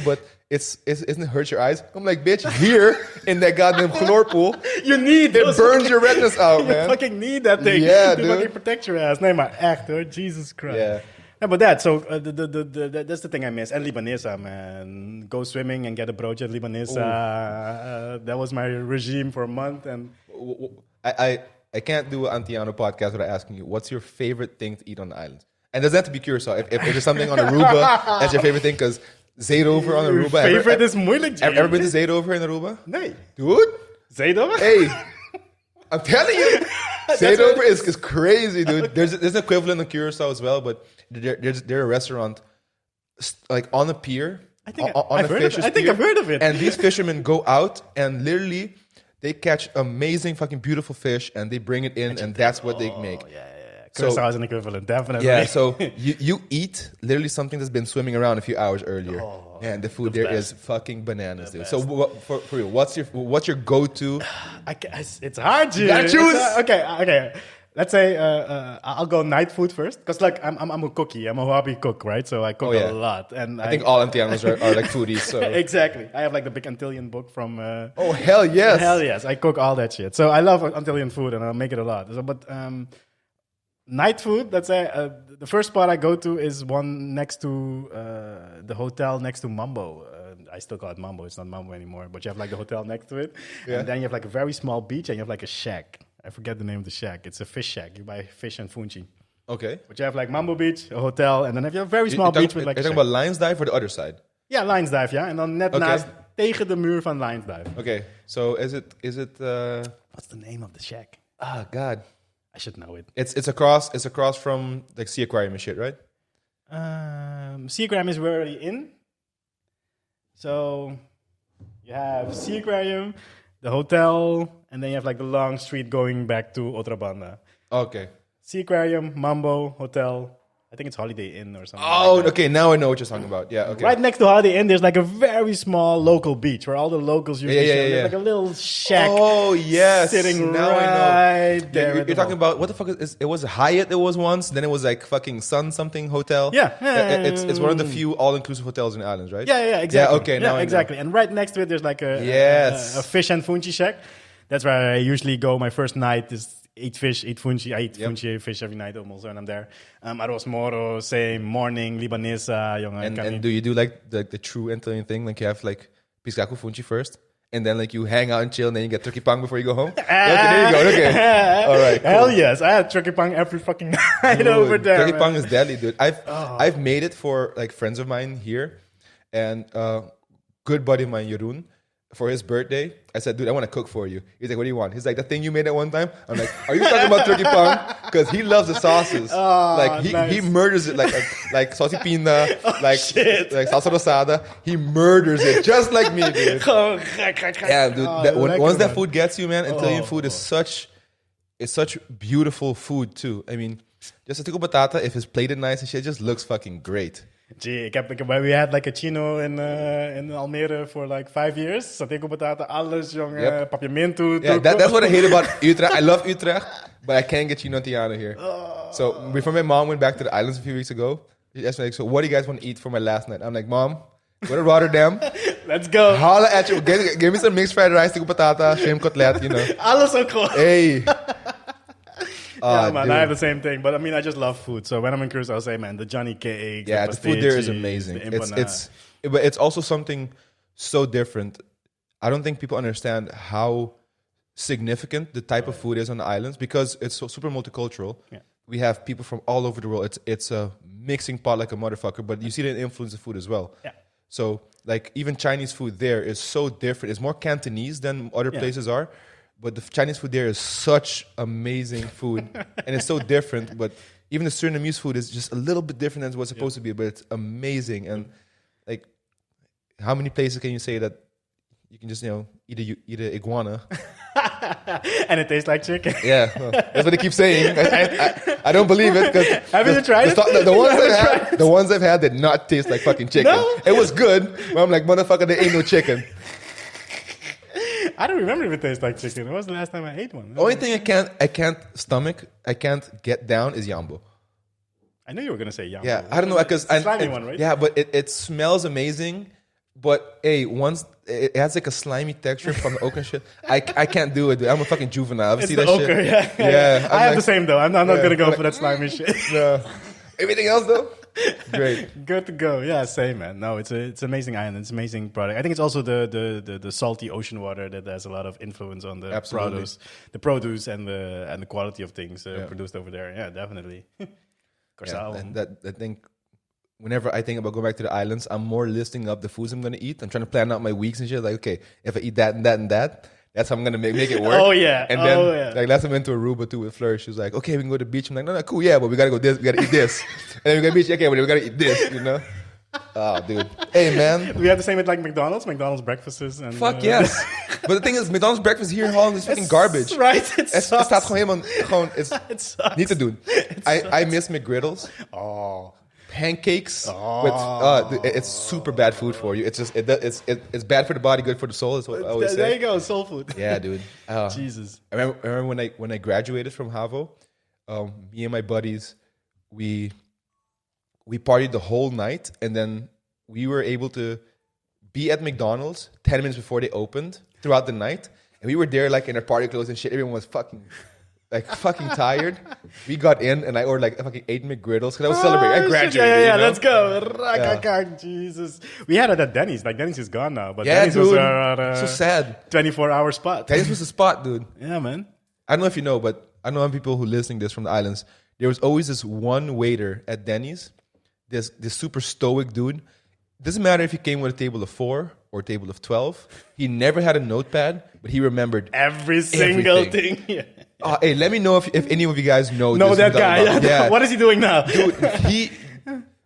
but isn't it hurt your eyes? I'm like, bitch, here in that goddamn chlor pool, you need it burns your retinas out, man. You fucking need that thing to fucking protect your ass. Nee, maar echt hoor, Jesus Christ. Yeah. Yeah, but that's the thing I miss. And Libanesa, man. Go swimming and get a broodje at Libanesa. That was my regime for a month. And I can't do an Antiano podcast without asking you, what's your favorite thing to eat on the island? And it doesn't have to be Curacao. If there's something on Aruba, that's your favorite thing, because Zeedover on Aruba. Favorite is moeilijk, Have you ever been to Zeedover in Aruba? Nee. Dude? Zeedover? Hey, I'm telling you. Zeedover is crazy, dude. There's an equivalent in Curacao as well, but there's a restaurant like on a pier. I think I've heard of it. And these fishermen go out and literally They catch amazing fucking beautiful fish and they bring it in and that's what they make. Yeah. Curacao is an equivalent, definitely. Yeah, so you eat literally something that's been swimming around a few hours earlier, and the food there is fucking bananas, dude. So for you, what's your go-to? I guess it's hard, dude. You gotta choose. Okay. Let's say I'll go night food first, because like I'm a cookie, I'm a hobby cook, right? So I cook a lot, and I think all Antianos are like foodies. So exactly, I have like the big Antillean book from. Oh hell yes! Hell yes, I cook all that shit. So I love Antillean food, and I make it a lot. So, but night food, let's say the first spot I go to is one next to the hotel next to Mambo. I still call it Mambo. It's not Mambo anymore, but you have like the hotel next to it, and then you have like a very small beach, and you have like a shack. I forget the name of the shack. It's a fish shack. You buy fish and funchi. Okay. But you have like Mambo Beach, a hotel, and then you have a very small beach with like. You're talking about Lions Dive or the other side? Yeah, Lions Dive, ja. En dan net naast, tegen de muur van Lions Dive. Okay, so is it? What's the name of the shack? Ah, God. I should know it. It's across from like Sea Aquarium and shit, right? Sea Aquarium is we're already in. So you have Sea Aquarium, the hotel, and then you have like the long street going back to Otra Banda. Okay. Sea Aquarium, Mambo, hotel. I think it's Holiday Inn or something. Oh, like that. okay. Now I know what you're talking about. Yeah, okay. Right next to Holiday Inn, there's like a very small local beach where all the locals usually show. There's like a little shack. Oh, yes. Sitting now right I know. there. You're talking about, what the fuck is it? Was Hyatt it was once, then it was like fucking Sun something hotel. Yeah. It's one of the few all-inclusive hotels in the islands, right? Yeah, exactly. Yeah, okay, now I exactly. know. And right next to it, there's like a fish and funchi shack. That's where I usually go. My first night is eat fish, eat funchi. I eat funchi, fish every night almost when I'm there. Arroz moro, same morning, libanesa. And do you do like the true Antillean thing? Like you have like piscaku funchi first, and then like you hang out and chill, and then you get turkey pang before you go home? Okay, there you go. Okay. All right. Cool. Hell yes. I had turkey pang every fucking night over there. Turkey pang is deadly, dude. I've made it for like friends of mine here, and good buddy of mine, Jeroen. For his birthday, I said, dude, I want to cook for you. He's like, what do you want? He's like, the thing you made at one time? I'm like, are you talking about turkey pang? Because he loves the sauces. He murders it like saucy pina, like salsa rosada. He murders it just like me, dude. Yeah, dude. Once that food gets you, man, Antillean food is such beautiful food too. I mean, just a tico batata, if it's plated nice and shit, it just looks fucking great. Gee, we had like a chino in Almere for like 5 years. Saté com batata, alles, jongen. Papiamento. Yeah, that's what I hate about Utrecht. I love Utrecht, but I can't get chino Antiano here. So before my mom went back to the islands a few weeks ago, she asked me, like, so what do you guys want to eat for my last night? I'm like, Mom, go to Rotterdam. Let's go. Holla at you. Give me some mixed fried rice, tico batata, shrimp cutlet, you know. Alles ook gewoon. Hey. Yeah, man, dude. I have the same thing. But I mean, I just love food. So when I'm in Curacao, I'll say, man, the Johnny cake. Yeah, the food there is amazing. But it's also something so different. I don't think people understand how significant the type of food is on the islands because it's so super multicultural. Yeah. We have people from all over the world. It's a mixing pot like a motherfucker, but you see the influence of food as well. Yeah. So like even Chinese food there is so different. It's more Cantonese than other places are. But the Chinese food there is such amazing food. And it's so different. But even the Surinamese food is just a little bit different than what's supposed to be. But it's amazing. And like, how many places can you say that you can just, eat an iguana? And it tastes like chicken. Yeah. Well, that's what they keep saying. I don't believe it. Have you tried it? The ones I've had did not taste like fucking chicken. No? It was good. But I'm like, motherfucker, there ain't no chicken. I don't remember if it tastes like chicken. When was the last time I ate one? The only thing I can't get down is yambo. I knew you were going to say yambo. Yeah, I don't know. Because slimy one, right? Yeah, but it smells amazing. But hey, once it has like a slimy texture from the okra shit. I can't do it, dude. I'm a fucking juvenile. Ever see that okra, shit? Yeah. I have the same though. I'm not going to go for that slimy shit. No. Everything else though? Great. Good to go. Yeah, same, man. No, it's amazing island. It's amazing product. I think it's also the salty ocean water that has a lot of influence on the produce and the quality of things produced over there. Yeah, definitely. Yeah, and I think whenever I think about going back to the islands, I'm more listing up the foods I'm going to eat. I'm trying to plan out my weeks and shit. Like, okay, if I eat that and that and that, that's how I'm going to make it work. Oh, yeah. And then, like, last time I went to Aruba, too, with Fleur. She was like, okay, we can go to the beach. I'm like, no, cool, yeah, but we got to go this. We got to eat this. And then we go to the beach. Okay, but we got to eat this, you know? Oh, dude. Hey, man. We have the same with, like, McDonald's breakfasts. And, fuck yes. But the thing is, McDonald's breakfast here in Holland is fucking garbage. Right? Het staat gewoon helemaal... Het sucks. Niet te doen. I miss McGriddles. Oh. Pancakes with it's super bad food for you. It's just it's bad for the body, good for the soul. Is what I always say. There you go, soul food. Yeah, dude. Jesus. I remember when I graduated from HAVO, me and my buddies, we partied the whole night, and then we were able to be at McDonald's 10 minutes before they opened throughout the night, and we were there like in our party clothes and shit. Everyone was fucking tired. We got in, and I ordered like fucking 8 McGriddles because I was celebrating. I graduated. Yeah, let's go. Jesus. We had it at Denny's. Like, Denny's is gone now. But Denny's dude. was so sad. 24-hour spot. Denny's was the spot, dude. Yeah, man. I don't know if you know, but I know people who listening to this from the islands. There was always this one waiter at Denny's, this super stoic dude. Doesn't matter if he came with a table of 4 or a table of 12. He never had a notepad, but he remembered every single thing. Yeah. Hey, let me know if any of you guys know that guy. Yeah. What is he doing now? Dude,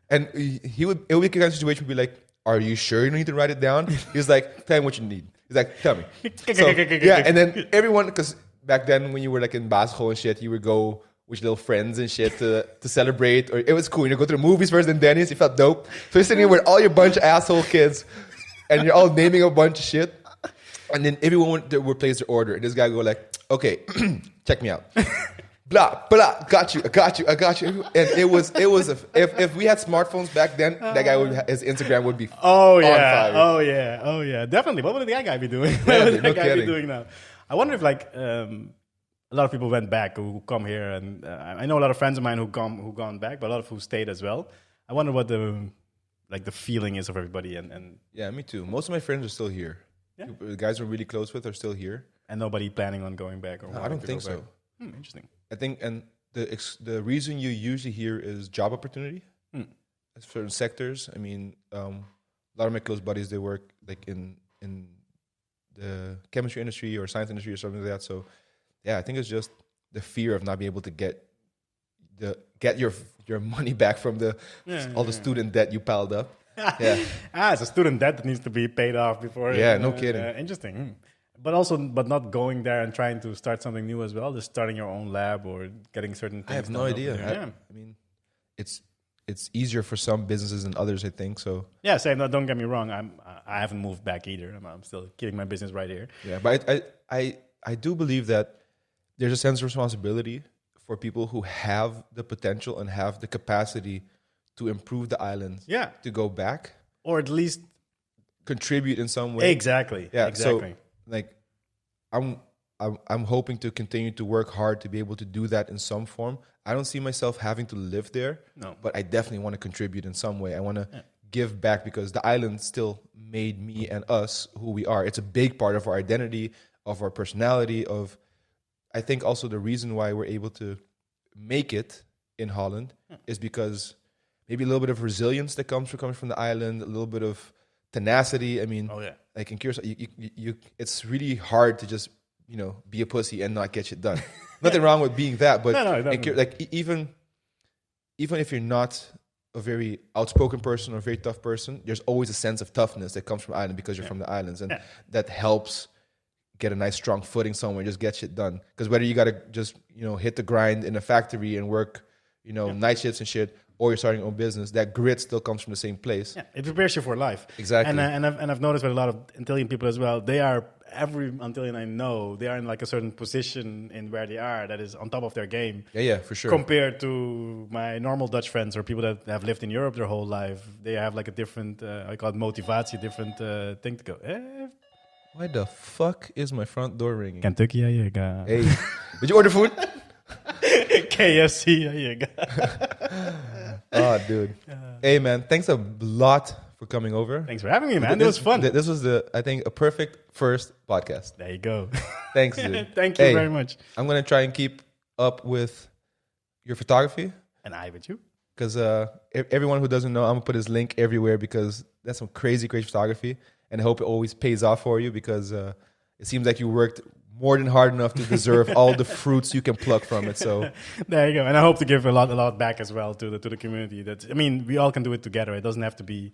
it would be a kind of situation would be like, are you sure you don't need to write it down? He's like, tell me what you need. He's like, tell me. So, yeah, and then everyone, because back then when you were like in Basco and shit, you would go with your little friends and shit to celebrate. Or it was cool. You go to the movies first, then Denny's. You felt dope. So you're sitting here with all your bunch of asshole kids, and you're all naming a bunch of shit. And then everyone would place their order. And this guy would go like, okay, check me out. Blah, blah, got you. And it was if we had smartphones back then, that guy his Instagram would be on fire. Oh yeah. Definitely. What would that guy be doing? Yeah, what would that no guy kidding. be doing now? I wonder if a lot of people went back who come here, and I know a lot of friends of mine who gone back, but a lot of who stayed as well. I wonder what the feeling is of everybody. And yeah, me too. Most of my friends are still here. Yeah. The guys we're really close with are still here. And nobody planning on going back? No, I don't think so. Interesting. I think, and the reason you usually hear is job opportunity. Certain sectors. I mean, a lot of my close buddies, they work like in the chemistry industry or science industry or something like that. So, yeah, I think it's just the fear of not being able to get your money back from all the student debt you piled up. Yeah. It's a student debt that needs to be paid off before. Yeah, no kidding. Interesting. But not going there and trying to start something new as well. Just starting your own lab or getting certain things. I have no idea. I mean, it's easier for some businesses than others, I think. So yeah, same. No, don't get me wrong. I haven't moved back either. I'm still keeping my business right here. Yeah, but I do believe that there's a sense of responsibility for people who have the potential and have the capacity to improve the island. Yeah. To go back. Or at least contribute in some way. Exactly. Yeah. Exactly. So, like, I'm hoping to continue to work hard to be able to do that in some form. I don't see myself having to live there. No. But I definitely want to contribute in some way. I want to give back because the island still made me and us who we are. It's a big part of our identity, of our personality, I think also the reason why we're able to make it in Holland is because maybe a little bit of resilience that comes from the island, a little bit of tenacity. I mean, like in Curacao, you it's really hard to just, be a pussy and not get shit done. Nothing wrong with being that, but like even if you're not a very outspoken person or a very tough person, there's always a sense of toughness that comes from island because you're from the islands, and that helps get a nice strong footing somewhere, just get shit done. Because whether you got to just, hit the grind in a factory and work, night shifts and shit, or you're starting your own business, that grit still comes from the same place. Yeah, it prepares you for life. Exactly. And I've noticed with a lot of Antillean people as well, every Antillean I know, they are in like a certain position in where they are that is on top of their game. Yeah, for sure. Compared to my normal Dutch friends or people that have lived in Europe their whole life, they have like a different, I call it motivatie, different thing to go. Why the fuck is my front door ringing? Kentucky, yeah, you go. Hey, did you order food? KFC, yeah, you go. Oh, dude. Hey, man, thanks a lot for coming over. Thanks for having me, man. It was fun. This was I think, a perfect first podcast. There you go. Thanks, dude. Thank you very much. I'm going to try and keep up with your photography. And I with you. Because everyone who doesn't know, I'm going to put his link everywhere because that's some crazy, crazy photography. And I hope it always pays off for you because it seems like you worked more than hard enough to deserve all the fruits you can pluck from it. So there you go. And I hope to give a lot back as well to the community. We all can do it together. It doesn't have to be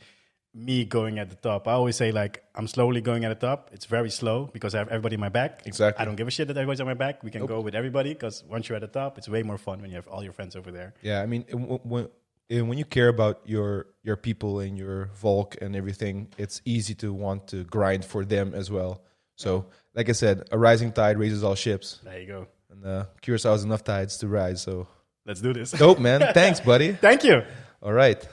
me going at the top. I always say like I'm slowly going at the top. It's very slow because I have everybody in my back. Exactly. I don't give a shit that everybody's on my back. We can go with everybody because once you're at the top, it's way more fun when you have all your friends over there. Yeah, I mean, when you care about your people and your Volk and everything, it's easy to want to grind for them as well. So, like I said, a rising tide raises all ships. There you go. And Curacao has enough tides to rise. So let's do this. Dope, man. Thanks, buddy. Thank you. All right.